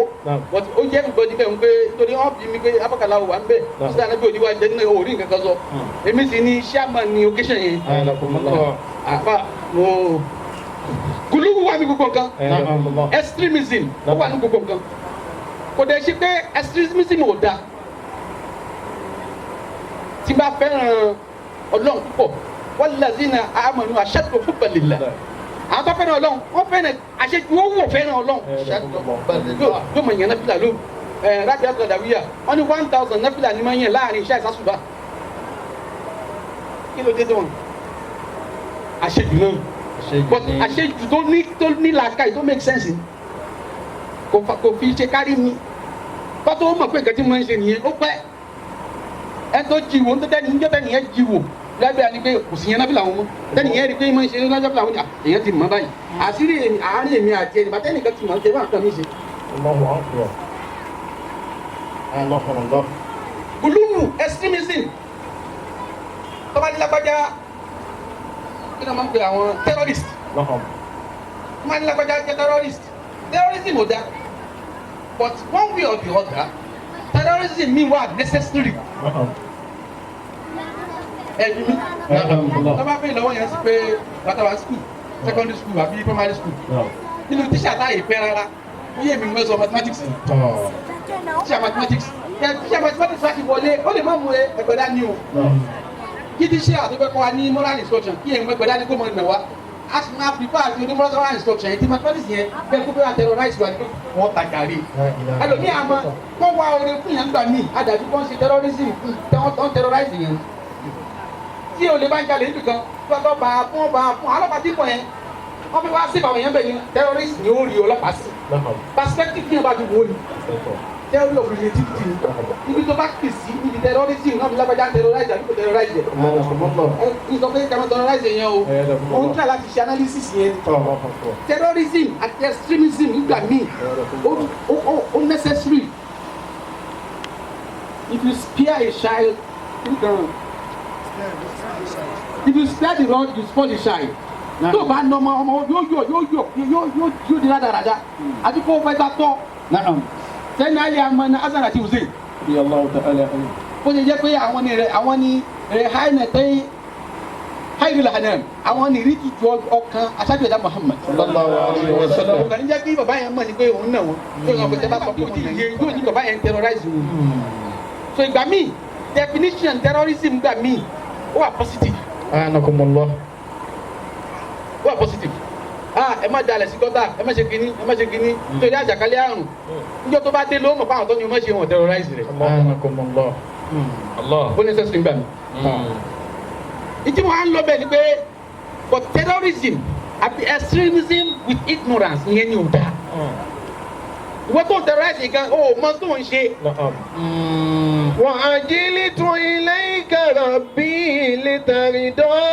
ó ó jẹ́ ìgbọ́dí bẹ́ẹ̀ ń pé nítorí wọ́n bí mi pé abọ́kàlà wà ń bẹ̀ sí anábì òní wa jẹ́ nínú orí nǹkan kan sọ èmi sì ní chairman ní occasion yẹn
أيدكم الله.
àfa mo guluwu wà ní gbogbo nǹkan
أيدكم الله.
extremism ó wà ní gbogbo nǹkan kò dẹ̀ ṣe pé extremism ò da tí bá fẹ́ràn Ọlọ́run púpọ̀ wallazina amanu ashaddu hubban lillah àwọn tó fẹ́ràn Ọlọ́run wọ́n fẹ́ràn àṣejù owó fẹ́ràn Ọlọ́run yóò mọ̀ yẹn náfìlà ló rábìá gbọdàwíyà wọ́n ní 1000 náfìlà ní máa ń yẹn láàrin iṣẹ́ ìsásùbà kí ló dé tó wọn àṣejù náà but àṣejù tó ní làákàyè tó make sense kò fi ṣe kárí mi pátó ó mọ̀ pé nǹkan tí mo ń ṣe nìyẹn ó pẹ́ ẹ tó jiwò ń tẹ́tẹ́ níjọ́ tẹ́ nìyẹn jiwò lábẹ́ àni pé kò sí yẹn náà fi làwọn mọ́ tẹ́ni yẹn rí pé mo ń ṣe lọ́jọ́ fi làwọn èèyàn ti mọ̀ báyìí àṣírí àárín èmi àti ẹni bàtẹ́ nìkan ti mọ̀ ṣe fún àkànmí ṣe.
الله أكبر. الله أكبر.
guluwu extremism tọ́ba ní lágbájá kí ni wọ́n máa ń pè àwọn terrorist
نعم
tọ́ba ní lágbájá jẹ́ terrorist terrorism ò dá but one way or the other terrorism mi wà necessary
نعم
ẹ̀mí mi
نعم الله.
tọ́ba pè lọ́wọ́ yẹn sí pé bàtà wà school secondary school àbí primary school
نعم
nínú tíṣà táyé pẹ́ rárá ó yé mi mọ́ sọ mathematics tíṣà mathematics tíṣà mathematics wá ti wọlé ó lè má mú ẹgbẹ́ dání o kí tíṣà àtúbẹ̀ kọ́ wa ní moral instruction kí èèyàn ẹgbẹ́ dání kó mọ ìmọ̀ wa a sì máa prepare àti oní moral instruction yẹn tí mathematics yẹn bẹ́ẹ̀ kó bẹ́ẹ̀ terrorize wa ní pé wọ́n tajà rí ẹlòmíì àmọ́ kó wá orin fún yẹn gbà mí àdàbí kó ń ṣe terrorism tán terrorize yẹn tí o lè bá ń jalè níbi kan tó bá a fún ọlọ́pàá tí kò yẹn wọ́n fi wá sí ìbàwọ̀ yẹn bẹ́ẹ̀ ni terrorist ni ó rí ọlọ́pàá sí
نعم
perspective yẹn bá ti wò ni theory of relativity ni ibi tó bá kì sí ibi terrorism náà fi lágbájá terrorize àbí kò terrorize yẹn ẹ n sọ pé kàmá terrorize yẹn o òun tí a láti ṣe analysis yẹn terrorism àti extremism nígbà míì ó necessary if you spare a child if you spare the rod you spoil the child tó bá nà ọmọ yóò di rádaràda àti kó fẹ́ ta tọ́ sẹ́ni ayé àmọ́ ní azara ti wùsẹ̀
رضي الله تعالى عنه.
ó ṣe jẹ́ pé àwọn ni hainẹ̀ tẹ́ hairi lahanam àwọn ni ríkì ju ọkàn aṣáájú ẹ̀dá Muhammad
صلى الله عليه وسلم.
ọ̀gá ní jẹ́ kí bàbá yẹn mọ̀ ní pé òun náà wọn yóò sọ pé tẹ́ bá sọ pé ó ti yé yóò ní bàbá yẹn terrorize wọn so ìgbà míì definition terrorism gbà míì ó wà positive
أعانكم الله.
ó wà positive ẹ má dalẹ̀ sí gọ́tà ẹ má ṣe kínní nítorí àjàkálẹ̀ àrùn níjọ́ tó bá dé ló mọ̀ fáwọn tó ní o má ṣe wọn terrorize rẹ̀
أعانكم الله.
Allah.
ó ní sẹ́sìn gbà mí. ìdí wọn á ń lọ bẹ́ẹ̀ ni pé for terrorism àti extremism with ignorance ìyẹn ni ò dáa ìwọ tó ń terrorize nǹkan ó mọ tó ń ṣe.
نعم. وعجلت إليك ربي لترضى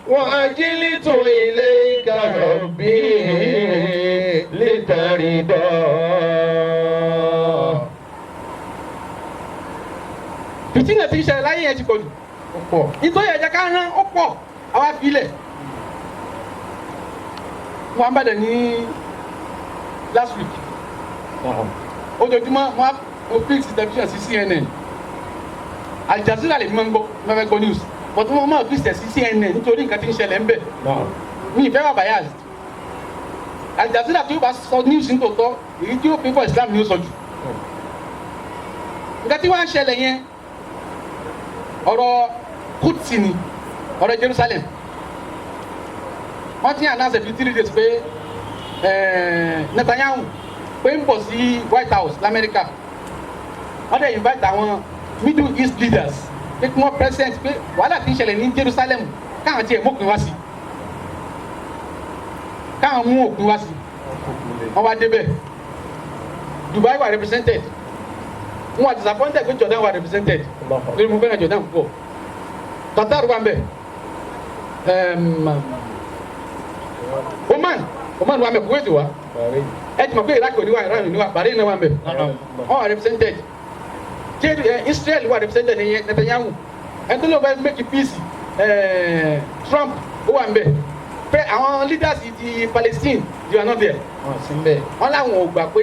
وأجلت إليك ربي لترضى.
fìtínà tí ń ṣẹlẹ̀ láyé yẹn ti pọ̀ jù. nítorí ẹ̀jẹ̀ ká rán ó pọ̀ àwa filẹ̀. wọ́n bá dẹ̀ ní last week ojoojúmọ́ wọ́n fix television sí CNN Al Jazeera lè fi máa ń gbọ́ news but wọ́n máa fix sí CNN nítorí nǹkan tí ń ṣẹlẹ̀ ń bẹ̀. mi ìfẹ́ wà biased. Al Jazeera tí ó bá sọ news nítòótọ́ èyí tí ó fi fọ́ Islam ni ó sọ jù. nǹkan tí wọ́n á ṣẹlẹ̀ yẹn ọ̀rọ̀ Quds ni ọ̀rọ̀ Jerusalem. wọ́n ti announce fi 3 days pé Netanyahu pé ń bọ̀ sí White House l'Amẹ́ríkà. wọ́n dẹ̀ invite àwọn Middle East leaders pé kí wọ́n present pé wàhálà tí ń ṣẹlẹ̀ ní Jerusalem káwọn tiẹ̀ mú òpin wá sí káwọn mú òpin wá sí. wọ́n wá débẹ̀ Dubai were represented. wọ́n wà disappointed pé Jordan were represented lórí mo fẹ́ràn Jordan púpọ̀. Qatar wà ń bẹ̀. Oman wà ń bẹ̀ Kuwait wà. ẹ ti mọ̀ pé Iraq oníwà Iran oníwà Bahrain náà wà ń bẹ̀. wọ́n wà represented. Israel wà represented ní Netanyahu. ẹni tó ló fẹ́ make peace Trump ó wà ń bẹ̀. pé àwọn leaders ti Palestine they are not there. wọ́n láwọn ò gbà pé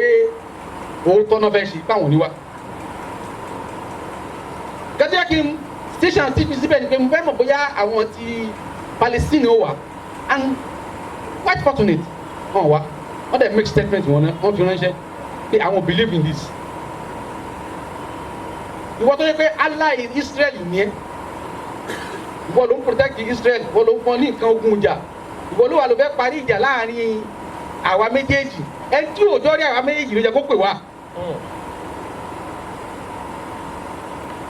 òótọ́ náà fẹ́ ṣe báwọn oníwà. gẹ́gẹ́ kí n station tv síbẹ̀ ni pé mo fẹ́ mọ̀ bóyá àwọn ti Palestine ó wà and quite fortunate wọ́n wá wọ́n dẹ̀ make statement wọn náà wọ́n fi ránṣẹ́ pé àwọn believe in this. ìwọ tó yẹ pé Allah Israel ní ẹ ìwọ ló ń protect Israel ìwọ ló ń pọn ní nǹkan ogun ìjà ìwọ ló wà ló fẹ́ parí ìjà láàrin àwa méjèèjì ẹni tí òjò rí àwa méjèèjì ló jẹ́ kó pè wá.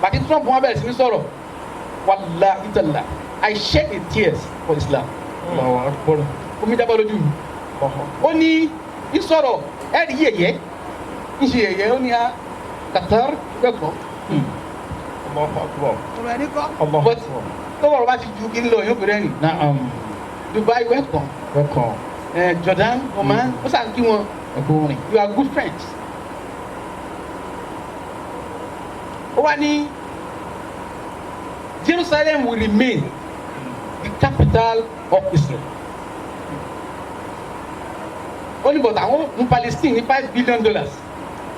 bàtí Trump wọn bẹ̀rẹ̀ sí ní sọ̀rọ̀ wallahi ta'ala I shed a tears for Islam. omi jábọ́ lójú mi. ó ní ìsọ̀rọ̀ ẹ̀rí yẹ̀yẹ́ ń ṣe yẹ̀yẹ́ ó ní a Qatar gbẹ̀kọ́. ọ̀rọ̀ ẹni kọ́ but tọ́wọ́rọ̀ bá ti ju kí n lọ yóò fẹ́rẹ́ rìn. Dubai welcome. Jordan Oman ó sàn kí wọn you are good friends. ó wá ní Jerusalem will remain the capital of Israel. ó ní but àwọn ní Palestine ní $5 billion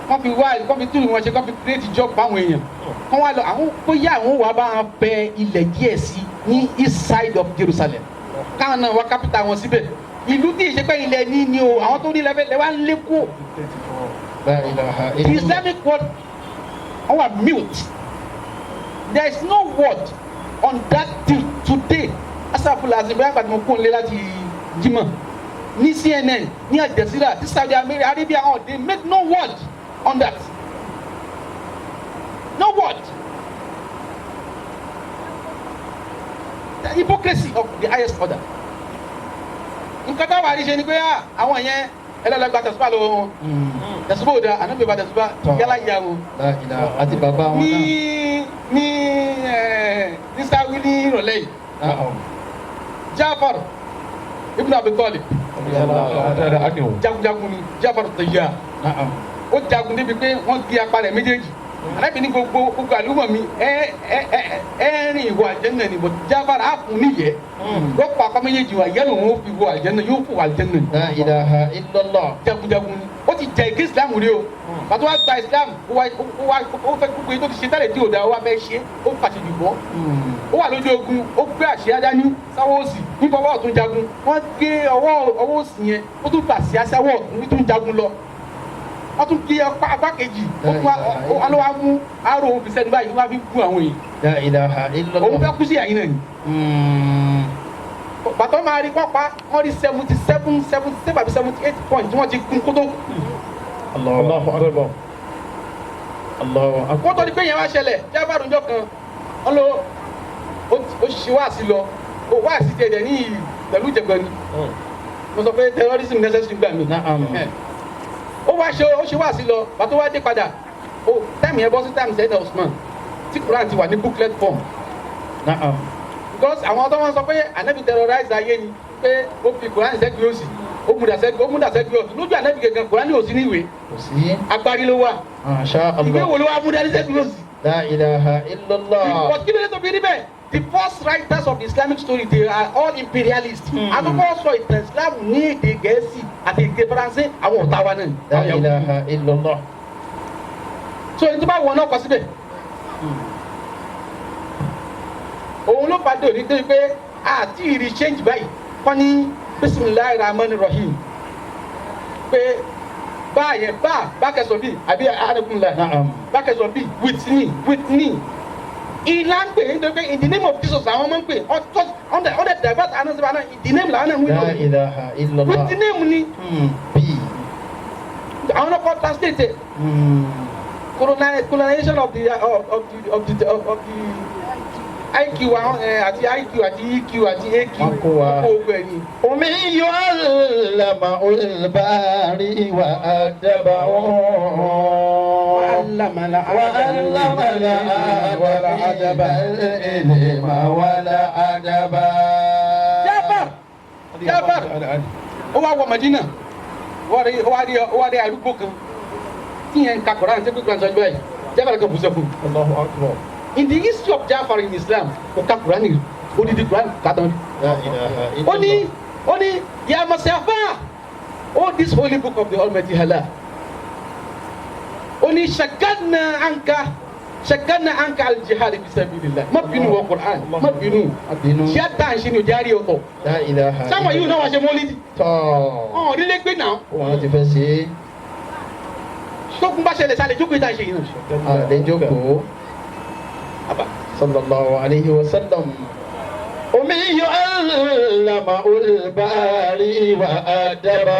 wọ́n fi wá kọ́ fi tún wọn ṣe kọ́ fi create job fáwọn èèyàn kọ́ wá lọ àwọn bóyá àwọn wà bá wọn fẹ́ ilẹ̀ díẹ̀ sí ní east side of Jerusalem káwọn náà wá capital wọn síbẹ̀ ìlú tí ìṣẹ́pẹ́ ilẹ̀ ní ni o àwọn tó ní lẹ́fẹ̀ẹ́ wá ń lé kú. The Islamic world wọ́n wà mute. There is no word on that till today. asafula azimbe agbati mo kún lé láti Jímọ̀ ní CNN ní Al Jazeera ní Saudi Arabia all they make no word on that. No word. The hypocrisy of the highest order. nǹkan tó wà ní ṣe ni pé àwọn yẹn ẹlẹ́lẹ́gba tẹ̀síwá lọ́wọ́ wọn tẹ̀síwá ò da ànábì bá tẹ̀síwá yálà ìyá wọn.
àti bàbá wọn náà.
ní sáwí ní ìrọ̀lẹ́ yìí Jafar ibn Abi Talib jagunjagun ni Jafar Tayyar ó jagun débi pé wọ́n gé apá rẹ̀ méjèèjì alábi ní gbogbo àlùmọ̀ mi rìn ìwọ àjẹ́nà ni bọ̀ Jafar á fún níyẹ yóò pa apá méjèèjì wa yẹ́nu wọn ó fi wọ àjẹ́nà yóò fún àjẹ́nà ni.
La ilaha illallah.
jagunjagun ni ó ti jẹ ìké Islam rí o pàtó wá gba Islam ó fẹ́ gbogbo yìí tó ti ṣe tẹ́lẹ̀ tí ò dá wa fẹ́ ṣe ó fàṣẹ jùbọ́ ó wà lójú ogun ó gbé àṣẹ dání sáwọ́ òsì nípa ọwọ́ ọ̀tún jagun wọ́n gbé ọwọ́ òsì yẹn ó tún fàṣẹ sáwọ́ ọ̀tún ní tún jagun lọ wọ́n tún kí apá kejì ó lọ́wọ́ mú aró òun fi sẹ́ni báyìí wọ́n á fi gún àwọn yìí.
La ilaha illallah.
òun fẹ́ kú sí àyín náà ni. bàtọ́ máa rí pápá wọ́n rí 78 points wọ́n ti kún kótó.
Allahu Akbar. Allahu Akbar.
kótó ni pé yẹn wá ṣẹlẹ̀ Jáfàrù ńjọ́ kan wọ́n lọ ó ṣe wáàsí lọ wáàsí tẹ̀lé ní pẹ̀lú ìjẹ̀gbọ́n ni mo sọ pé terrorism necessary gbà mí. ó ṣe wáàsí lọ bàtọ́ wá dé padà táìmù yẹn bọ́ sí táìmù sẹ́dá Usman tí Quran ti wà ní booklet form because àwọn tó wọn sọ pé anabi terrorize ayé ni pé ó fi Kùránì sẹ́gbẹ̀ẹ́ òsì ó múdà sẹ́gbẹ̀ẹ́ ọ̀tún lójú anabi gẹ́gẹ́ Kùránì òsì ní ìwé
kò sí.
agbárí ló wà
Masha
ìwé
Allah.
wo ló wà múdà ní sẹ́gbẹ̀ẹ́ òsì.
La ilaha illallah.
But kí ló dé tó fi rí bẹ́ẹ̀ the first writers of the Islamic story they are all imperialists. àkọ́kọ́ sọ ìtàn Islam ní èdè Gẹ̀ẹ́sì àti èdè Faransé àwọn ọ̀tá wa náà.
La ilaha illallah.
so ní tó bá wọn náà kọ síbẹ̀. òun ló pàdé òní débi pé àti ìrì change báyìí kọ́ ní bisimilahi rahman rahim pé báyẹn bá kẹsàn bíi àbí anagunla
Na'am.
bá kẹsàn bíi with me ìlà ń pè é nítorí pé in the name of Jesus àwọn máa ń pè on the divert anansi bá náà in the name làwọn náà ń wí
La
lórí
ilaha illallah.
with the name ni
B.
àwọn náà kọ́ translate colonization of the IQ àti IQ àti EQ àti AQ
Wọ́n kó wa.
ogun ẹ̀ ni.
Omi yóò lama olùbárí wa àdàbà
Allamala
wàlá àdàbà ìlèmà wàlá àdàbà.
Jafar ó wá wọ Madina ó wá rí arúgbó kan tí yẹn ń ka Quran tí Quran sọ bẹ́ẹ̀ Jafar kan bù sẹ́kù.
Allahu akbar.
In the history of Jafar in Islam ó ka Quran ni odidi Quran kàtàn.
La ilaha illallah.
ó ní ya Masafa oh this holy book of the Almighty Allah ó ní shakadna anka al-jihad fi sabilillah má bínú wọ Quran má bínú ṣé àtàǹṣe ni ò járe ọ̀tọ̀
La ilaha
sáwọn yìí náà wá ṣe mọ́lídì
tọ́.
ọ̀hún nílé gbé náà
Wọ́n ti fẹ́ ṣe é.
tókun bá ṣẹlẹ̀ sálẹ̀ jókòó ìtàn ṣe yìí náà.
Àlejòkó. Sallallahu alayhi wa sallam. Omi yóò lama olùbárí wa àdàbà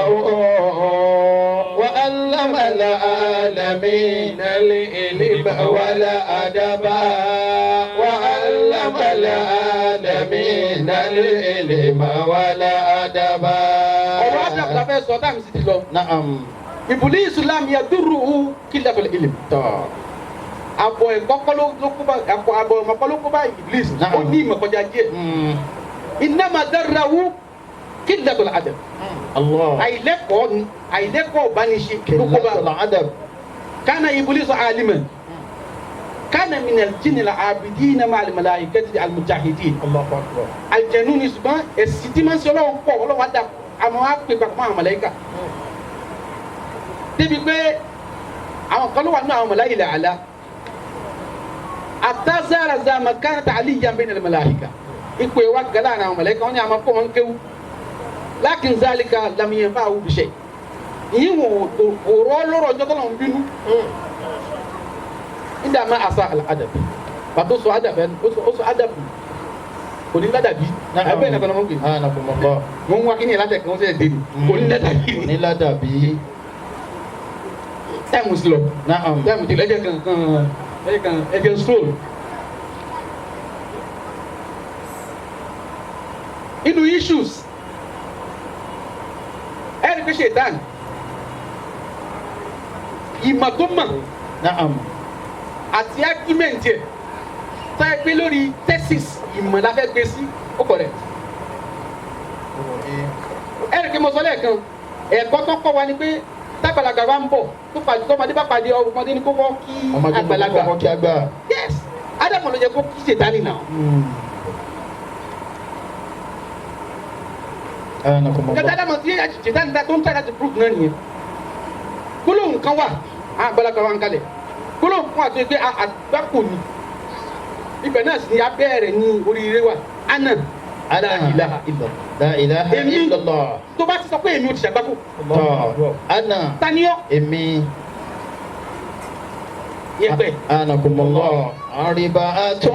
wa allama al-alamin al-ilma wal adaba wa allama al-alamin al-ilma wal adaba.
ọ̀rọ̀ àdàbò la fẹ́ sọ táàmì sì ti lọ.
Na'am.
ìbùlí Islam yadurruhu qillatul ilm. àbọ̀ ẹ̀kọ́ ló kó bá àbọ̀ ọ̀mọ̀kọ́ ló kó bá Iblis ó ní ìmọ̀ kọjá díẹ̀. innama darrahu qillatul adab.
Allah.
àìlẹ́kọ̀ọ́ ìbániṣe ló kó bá.
Qillatul adab.
kana Iblis aliman kana min al-jinni al-abidina ma'a al-malaikati al-mujahidin.
Allahu akbar.
àlùjànnú ni ṣùgbọ́n èsì tí máa ń ṣe ọlọ́run pọ̀ ọlọ́run á dà àmọ́ á pè papọ̀ mọ́ àwọn màláíkà. débi pé àwọn kan ló wà nínú àwọn màláíkà àlá àtàzára zàmà kánà ta'aliyan bayna al-malaika ipò ìwà gàlá àwọn màláíkà wọn ni àmọ́ kó wọn kéwú lakin zalika lam yanfa'u bi shay ìyí wò rọ́ lọ́rọ̀ ọjọ́ tọ́lọ̀ ń bínú nígbà máa àṣà al-adab pàtó sọ adab ẹni ó sọ adab kò ní ládàbí ẹgbẹ́ ìnàkọ́nà mọ́ pé
Anakumullah.
wọ́n wá kí ni ìlàdà kan ṣe dé ni kò ní ládàbí
Ní ládàbí.
táìmù sí lọ
Na'am.
táìmù tí lẹ́jẹ̀ kan ẹ̀jẹ̀ stroll. inú issues ẹ̀rí pé ṣètàn ìmọ̀ tó mọ̀
Na'am.
àti argument ẹ̀ táyà pé lórí thesis ìmọ̀ la fẹ́ gbé sí ó correct. ẹ̀rí pé mo sọ lẹ́ẹ̀kan ẹ̀kọ́ tó kọ́ wa ni pé tágbàlagbà wa ń bọ̀ tọ́mọdé bá pàdé ọmọdé ní kó wọ́n kí àgbàlagbà.
Ọmọ kí àgbà.
Yes, Ádámù ló yẹ kó kí ṣètánì náà.
Anakumullah.
Kẹta Ádámù tí ṣètánì tó ń tẹ̀ láti prove náà nìyẹn. Gbólóhùn kan wà àgbàlagbà wa ń kalẹ̀ gbólóhùn kan àti pé àgbákò ni ibẹ̀ náà sì ni abẹ́rẹ́ ní oríire wa ana la ilaha illallah.
La ilaha
Èmi
illallah.
tó bá ti sọ pé èmi ò ti ṣàgbákò
Tọ́. Ana.
taniọ́
Èmi.
yẹpẹ̀.
Anakumullah. Arba'atun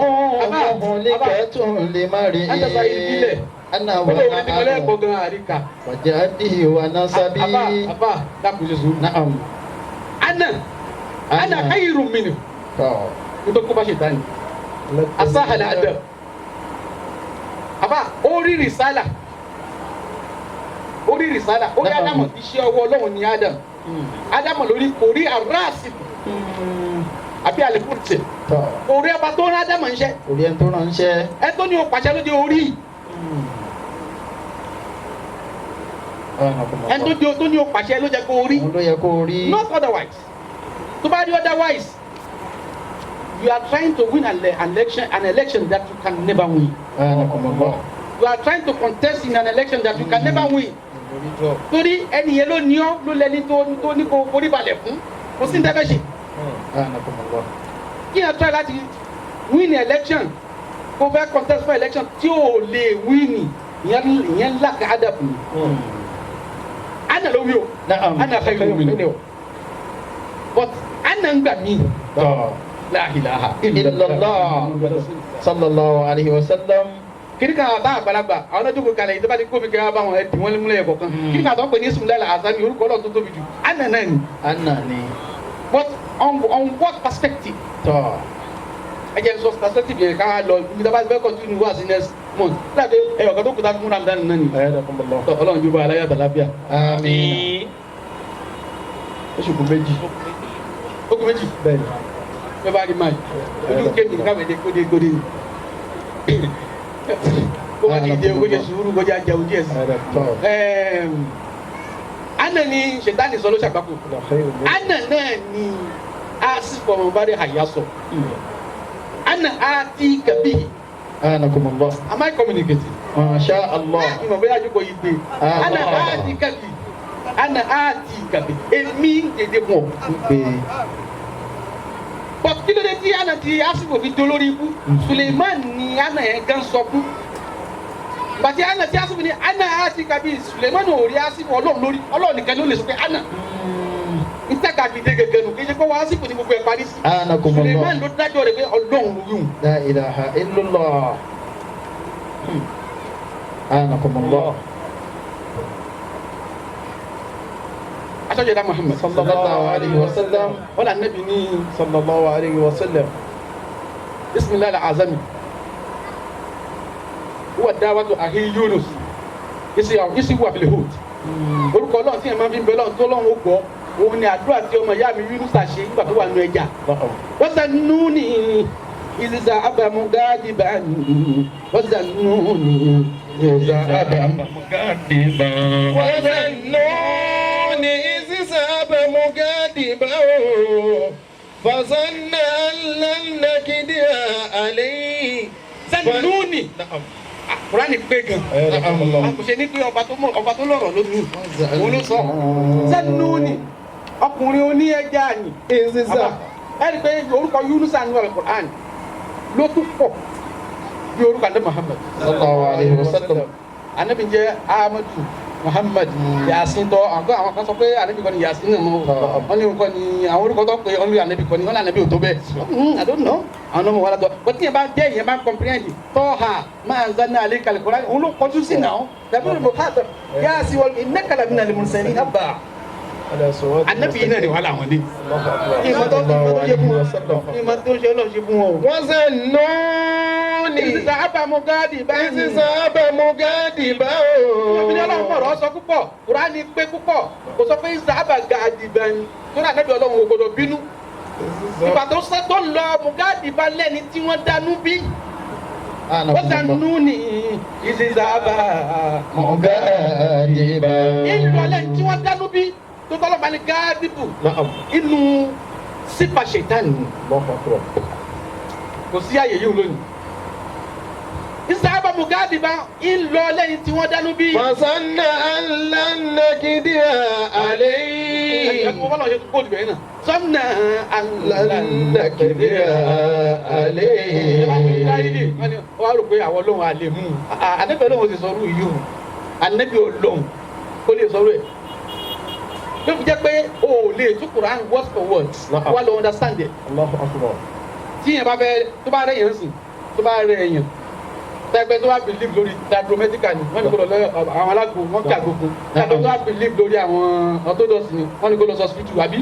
muhlikatun limari.
Àtàbà ìbílẹ̀
Ana wa
olóòwò ní ìpínlẹ̀
na'am.
ẹ̀kọ́ gan àríkà.
Wa jaddihi wa nasabi.
Àbá dákun ṣe sùúrù.
Na'am.
Ana khayrun minhu.
Tọ́.
Nítorí kó bá ṣe tán ni. Asahala adab. Àbá orí rìsálà. Orí Ádámù iṣẹ́ ọwọ́ Ọlọ́run ni Ádámù. Ádámù lórí kò rí àráàsì. àbí àlèkùtì
tọ́
orí ọba tó ń ádámọ̀ ń ṣe
orí ẹni tó ránṣẹ́.
ẹ tó ní o pàṣẹ ló di orí ẹ tó ní o pàṣẹ ló jẹ kó orí
òun ló yẹ kó rí.
not otherwise tó bá rí otherwise you are trying to win an election that you can never win. You are trying to contest in an election that you can never win. Torí ẹni yẹn ló ní ọ́ ló lẹni tó ní kó forí balẹ̀ fún kò sí ní tẹ́fẹ́ ṣe. Kí ẹ try láti win election kó fẹ́ contest for election tí ò lè win ìyẹn lack adab ni. Ana ló wí o. Ana khairu minhu. But ana ń gbà mí. La ilaha
illallah sallallahu alayhi wa sallam.
Kiri kan bá àgbàlagbà àwọn ọlọ́jọ́ kò kalẹ̀ ìjọba ní kómi kí wọ́n bá wọn ẹ̀dùn wọn múlẹ̀ ẹ̀kọ́ kan kiri kan tó ń pè ní sùnmùlẹ̀ àzámi orúkọ ọlọ́run tó tóbi jù àná náà ni.
àná ni.
But on what perspective?
tọ́
ẹ jẹ́ sọ perspective yẹn ká lọ ibi dábàá fẹ́ continue wá sí next month láti ẹ̀yọ̀ kan tó kù tá fún Ramadan náà ni. tọ́ ọlọ́run jù bá aláyà tàlàbíà.
àmín.
oṣù kù méjì.
ó kù méjì.
bẹ́ẹ̀ni.
bẹ́ẹ̀ bá rí máa ojú kéèmì káwé dé kódé kó má ti dé o kó jẹ sùúrù kó jẹ àjẹun díẹ̀ sí. Ana ni ṣètánì sọ ló ṣàgbákò. Ana náà ni a sì fọmọ bá dé àyà sọ. Ana a ti kàbí.
anakumullah.
Am I communicating?
masha Allah.
Ìmọ̀ bóyá àjùkọ yìí gbé. Ana a ti kàbí. Ana a ti kàbí. Èmi dédé mọ̀. But kí ló dé tí Ana ti Asibo fi dolórí ikú? Suleiman ni Ana yẹn gan sọ fún. Bàtí Ana tí Asibo ni Ana àti Kabi Suleiman ò rí Asibo Ọlọ́run lórí Ọlọ́run nìkan ló lè sọ pé Ana. Ntẹ́ka fi dé gẹ́gẹ́ nù kí ṣe kó wá Asibo ní gbogbo ẹ̀ parí sí.
anakumullah.
Suleiman ló dájọ́ rẹ̀ pé Ọlọ́run ló yùn.
la ilaha illallah. anakumullah.
Asọ́jọ́dá Muhammad
sallallahu alayhi wa sallam.
wọ́n là nẹ́bi ní
sallallahu alayhi wa sallam.
bisimilahi azami. Huwa dawatu ahi Yunus. Isi huwa bil hud. Orúkọ Ọlọ́run tí ẹ máa fi ń bẹ Ọlọ́run tó Ọlọ́run ó gbọ́. Òun ni àdúrà tí ọmọ ìyá mi Yunus ṣe nígbà tó wà nínú ẹja. Wazannuni idh dhahaba mughadiban. Wazannuni idh dhahaba mughadiban.
وظنوني إذ ذهب مغاضبا فظن أن لن نقدر عليه.
Zannuni. Kùránì pé gan. Àkùṣe ní pé ọba tó lọ́rọ̀ ló ní. Òun ló sọ. Zannuni. Ọkùnrin oní ẹja ni. Ẹni pé orúkọ Yunus àánú Al-Qur'an ló tún pọ̀ bí orúkọ Ànábì Muhammad.
sallallahu alayhi wa sallam.
Ànábì jẹ́ Ahmadu Muhammad Yasin tọ́ àwọn kan sọ pé Ànábì kan ni Yasin náà mọ́ wọ́n ní nǹkan ni àwọn orúkọ tó pé wọ́n ní Ànábì kan ni wọ́n ní Ànábì ò tó bẹ́ẹ̀. I don't know àwọn ọmọ wàlá tọ́ bọ́n tí yẹn bá jẹ́ ìyẹn bá comprehend Taha ma anzalna alayka al-Qur'an òun ló kọjú sí náà tàbí mo ká tọ̀ Yasin wal innaka lamina al-mursalin abba Ànábì yìí náà ni wàhálà wọn dé. Ìmọ̀ tó ṣe fún wọn ìmọ̀ tó ṣe Ọlọ́run ṣe fún wọn.
وظنوني
Ìsì sàábà mughadiban.
إذ ذهب مغاضبا.
Ìbí Ọlọ́run pọ̀rọ̀ sọ púpọ̀, Kùránì pé púpọ̀, kò sọ pé ìsàábà gadiban. Torí Ànábì Ọlọ́run ò gbọdọ̀ bínú. Ìgbà tó sẹ́ tó lọ mughadiban lẹ́ni tí wọ́n dánú bí. Wazannuni idh dhahaba
mughadiban.
ìlú ọlẹ́ni tí wọ́n dánú bí. Tó tọ́lọ́ bá ní gáàdìbù. Inú sípà ṣètánì. Kò sí àyè yìí lónìí. Ìsàábà mughadiban ìlú ọlẹ́ni tí wọ́n dánú bí.
فظن أن لن نقدر عليه.
Ẹ̀kọ́ bọ́lá ọ̀ṣẹ́ tó kó ìbẹ̀rẹ̀ náà. Sọ́nà
lánàkìdíà àlẹ́.
wọ́n wá rò pé àwọn olóhùn àlè mú un. Ànábì Ọlọ́run ti sọ̀rọ̀ yìí o. Ànábì Ọlọ́run kó lè sọ̀rọ̀ ẹ̀. Ló fi jẹ́ pé o ò lè tú Quran word for word. Wà lọ understand it.
Allahu akbar.
Tí yẹn bá fẹ́ tó bá rẹ̀ yẹn sìn tó bá rẹ̀ yẹn. Tẹ́gbẹ́ tó bá believe lórí diagrometrical ni wọ́n ní kó lọ lọ́yọ̀ àwọn alágbó wọ́n kí àgógún. Tẹ́gbẹ́ tó bá believe lórí àwọn orthodox ni wọ́n ní kó lọ sọ hospital àbí.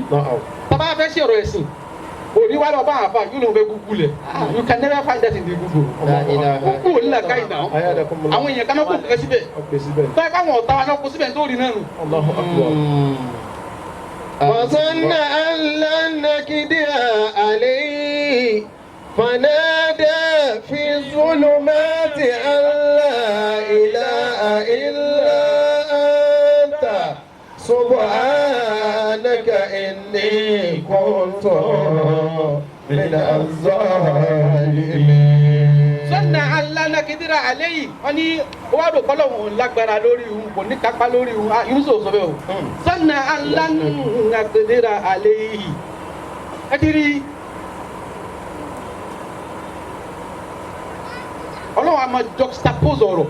Tọ́ba fẹ́ ṣe ọ̀rọ̀ ẹ̀sìn òní wà lọ bá àfà yóò lóun fẹ́ Google ẹ̀. You can never find that in the Google. Google nílà káyìn náà. Àwọn èèyàn kan náà kó kẹ́ síbẹ̀. Tọ́ ẹ káwọn ọ̀tá wa náà kó síbẹ̀ nítorí náà nù.
Allahu akbar. وظن أن لن نقدر عليه. فنادى في الظلمات أن لا إله إلا أنت سبحانك إني كنت من الظالمين.
sọ́nà alánàkídírà àlẹ́ yìí wọ́n ní wọ́n á rò kọ́ lọ́wọ́ lágbára lórí òun kò ní kápá lórí òun Yunus sọ bẹ́ẹ̀ o sọ́nà alánàkídírà àlẹ́ yìí ẹ ti rí ọlọ́wọ́ àmọ́ juxtapose ọ̀rọ̀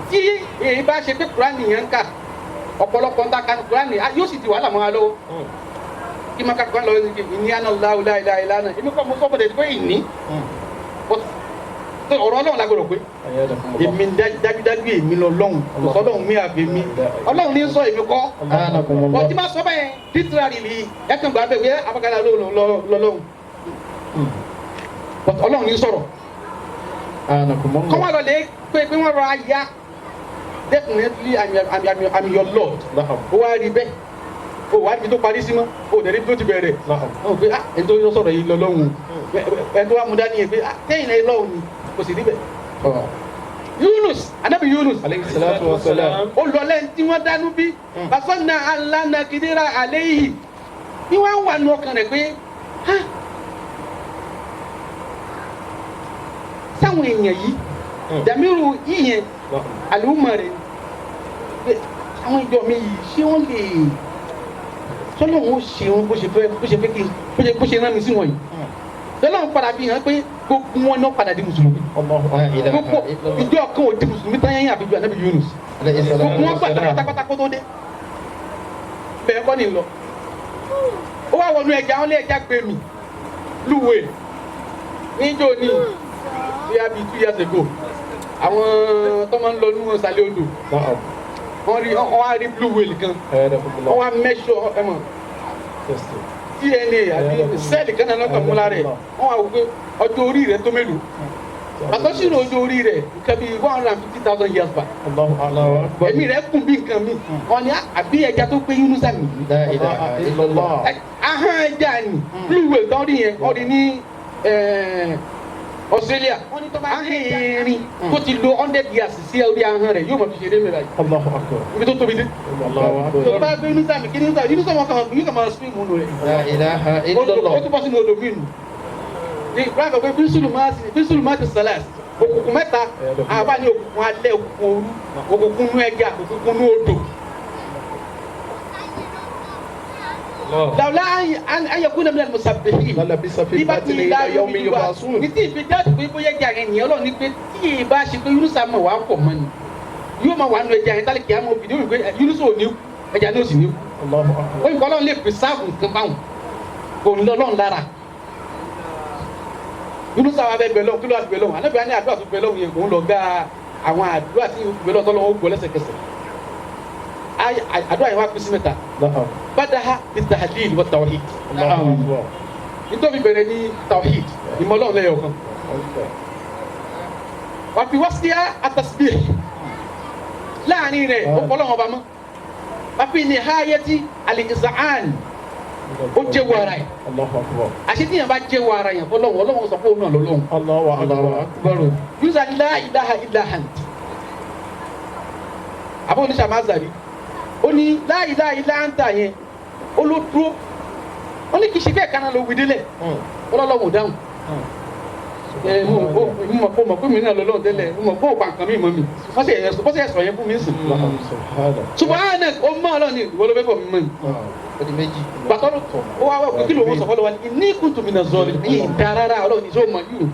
tí èyí bá ṣe pé Kúránì yẹn ń kà ọ̀pọ̀lọpọ̀ ń ta kan Kúránì yóò sì ti wàhálà mọ́ wa lọ́wọ́ kí máa kakọ́ lọ sí ìní àná láwùlá ìlà ìlànà èmi kọ́ mo sọ fún ẹ pé ìní ọ̀rọ̀ Ọlọ́run lágbọ̀dọ̀ pé èmi dájúdájú èmi lọ lọ́hùn kò sọ́dọ̀ mi àbí mi Ọlọ́run ní sọ èmi kọ́ ọtí máa sọ bẹ́ẹ̀ literally ni ẹ̀kan gbà bẹ́ẹ̀ wíyá abakala lọ́lọ́hùn Ọlọ́run ní sọ̀rọ̀ kọ́ wá lọ lé pé wọ́n rọ aya definitely I'm your Lord ó wá rí bẹ́ẹ̀ o wà níbi tó parí sí mọ́ o dẹ̀ níbi tó ti bẹ̀rẹ̀ o pé ẹni tó yọ sọ̀rọ̀ yìí lọ lọ́hùn ẹni tó wà mú dání yẹn pé kẹ́yìn náà lọ́hùn ni kò sì níbẹ̀. Yunus anabi Yunus
alayhi salatu wa salam.
ó lọ lẹ́yìn tí wọ́n dánú bí basọ́nà alánàkìdíra àléyìí bí wọ́n wà nù ọkàn rẹ̀ pé sáwọn èèyàn yìí dàmírù yìnyẹn àlùmọ̀ rẹ̀ àwọn ìjọ mi yìí ṣé wọ́n lè sọ́nà wọn ṣe wọn bó ṣe fẹ́ kí bó ṣe rán mi sí wọn yìí sọ́nà wọn padà fi hàn pé gbogbo wọn náà padà di mùsùlùmí gbogbo ìjọ kan ò di mùsùlùmí tán yẹn àbíjú ànábì Yunus gbogbo wọn gbàgbọ́ pátápátá kó tó dé bẹ́ẹ̀ kọ́ ni lọ ó wá wọnú ẹja wọn lé ẹja gbé mi lúwèé níjó ní bíi 2 years ago àwọn tó máa ń lọ nínú ìsàlẹ̀ odò wọ́n wá rí blue whale kan wọ́n wá mẹ́ṣọ́ ẹ̀mọ̀ DNA àbí sẹ́ẹ̀lì kan náà lọ́kàn múlá rẹ̀ wọ́n wá wò pé ọjọ́ orí rẹ̀ tó mélòó àtọ́sínú ọjọ́ orí rẹ̀ nǹkan bíi 150,000 years back ẹ̀mí rẹ̀ kùn bí nǹkan mi wọ́n ní àbí ẹja tó pé Yunusa mi ahọ́n ẹja ni blue whale tán rí yẹn wọ́n rí ní Australia wọ́n ní tó bá ahẹ́rin tó ti lo 100 years sí orí ahọ́n rẹ̀ yóò mọ̀ fi ṣeré mẹ́ra yìí ibi tó tóbi dé tó bá gbé Yunusa mi kí Yunusa wọn kàn yóò kàn máa spin múnú rẹ̀ ó tún bọ́ sínú odò mímu ní ìgbà pé bísúlù máa ti sẹ́lẹ̀s òkùnkùn mẹ́ta àbá ní òkùnkùn alẹ́ òkùnkùn òru òkùnkùn nú ẹja òkùnkùn nú odò. lawla an yakuna min al-musabbihin
bí bá ti ilá yawmi yub'asun.
ní tí ìfi dáàbò pé bóyá ẹja yẹn nìyẹn lọ ní pé tí ì bá ṣe pé Yunusa mọ̀ wá pọ̀ mọ́ ni yóò máa wà nù ẹja yẹn tálẹ̀ kí á mọ̀ òbí ní pé Yunusa ò ní ẹja ní òsì ní. ó ní kọ́ lọ́n lè preserve nǹkan báwọn kò ní lọ́n lára. Yunusa wa bẹ bẹlọ kí ló àti bẹlọ ànábìá ní àdúrà tó bẹlọ yẹn kò ń lọ gba àwọn àdúrà tí bẹlọ tọ́lọ́ ó gbọ́ lẹ́sẹ̀kẹsẹ̀ àdúrà yẹn wá pín sí mẹ́ta badaha bi tahlil wa tawhid nítorí bẹ̀rẹ̀ ní tawhid ìmọ̀lọ́run lẹ́yọ̀ kan wà fi wasiya at-tasbih láàrin rẹ̀ ọ̀pọ̀lọ́run ọba mọ́ wà fi nihayati al-iz'an ó jẹ́ wàrà yẹn àṣetìyàn bá jẹ́ wàrà yẹn fọlọ́wọ́ ọlọ́wọ́ sọ fún òun náà lọ́lọ́wọ́ Allahu akbar yusa la ilaha illa anta àbọ̀ oníṣà máa zàrí ó ní la ilaha illa anta yẹn ó ló dúró ó ní kì í ṣe kẹ́ẹ̀kan náà ló wí délẹ̀ ọlọ́wọ́ dáhùn mo mọ̀ pé mi náà lọ́lọ́wọ́ tẹ́lẹ̀ mo mọ̀ pé òpá nǹkan mi mọ̀ mi wọ́n sì ẹ̀sọ̀ yẹn fún mi sùn subhanak ó mọ̀ ọlọ́ọ̀ ni ìwọ ló fẹ́ fọ̀ mi mọ̀ ni gbàtọ́ ó wá wá kí ló wọ́n sọ fọ́lọ́ wa ní ní kuntu mina zalimin darara ọlọ́run ní sọ́ọ́ mọ̀ yìí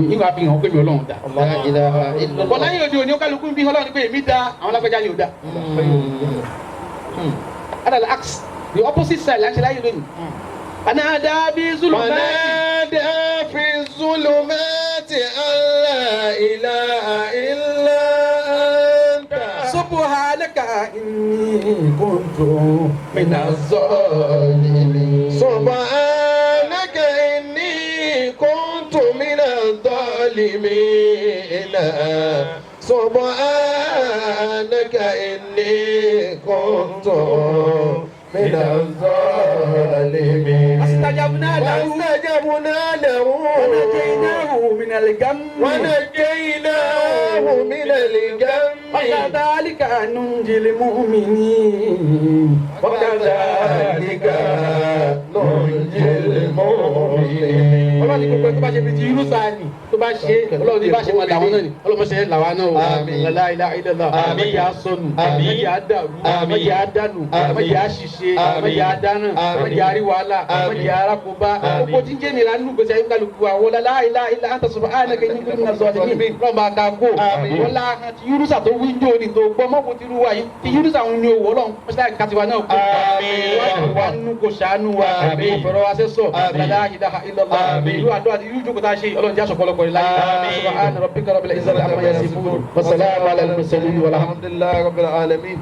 ní wàá fi hàn pé mi ọlọ́run dá. bọ̀dá yìí òde òní ó kálukú bí ọlọ́run ní pé èmi dá àwọn alágbèjà ni ò dá. adala ax the opposite side láti láyé lónìí. fanada bí
zulumati alla ilaha illa anta
subhanaka inni kuntu minaz
zalimin. Subhanaka inni kuntu minaz zalimin. Subhanaka inni kuntu
من الظالمين
فاستجبنا له
فاستجبنا له
ونجيناه من الغم
ونجيناه من الغم
وكذلك ننجي المؤمنين
وكذلك ننجي المؤمنين.
ọlọ́run ní gbogbo ẹ̀ tó bá ṣe fi ti irú sáà ni tó bá ṣe ọlọ́run ní bá ṣe máa làwọn náà ni ọlọ́run ṣe làwọn náà o.
Àmín.
La ilaha illallah.
Àmín.
Àmín. Yà á sọnù.
Àmín.
Àmín. Yà á dàrú.
Àmín.
Àmín. Yà á dànù.
Àmín.
Àmín. Yà á ṣiṣẹ́.
Àmín.
Àmín. Yà á dáná.
Àmín.
Àmín. Yà á rí wàhálà.
Àmín.
Àmín. Yà á rákòbá.
Àmín.
Gbogbo tí ń jẹ́ nìyà nínú gbèsè ayé kálukú àwọn la ilaha illa anta subhanaka inni kuntu minaz zalimin. Lọ́mọ àkàkó.
Àmín.
Wọ́n la ti Yúrúsà tó wí ń jó ni tó gbọ́ mọ́kò tí ruwa yìí ti Yúrúsà òun ni òwò ọlọ́run mọ́ṣálá kàtiwa náà kú.
Àmín.
Wà nínú kò ṣàánú wa.
Àmín.
Ọ̀fọ̀rọ̀ wa sẹ́sọ̀.
Àmín.
La ilaha illallah.
Àmín.
Ìlú àdó àti yújú kò tá a ṣe ọlọ́run jẹ́ àṣọpọ̀lọpọ̀ ìlànà.
Àmín.
Subhana rabbika rabbil izzati amma yasifun. Wa salamun ala al-mursalin walhamdulillahi
الحمد لله رب العالمين.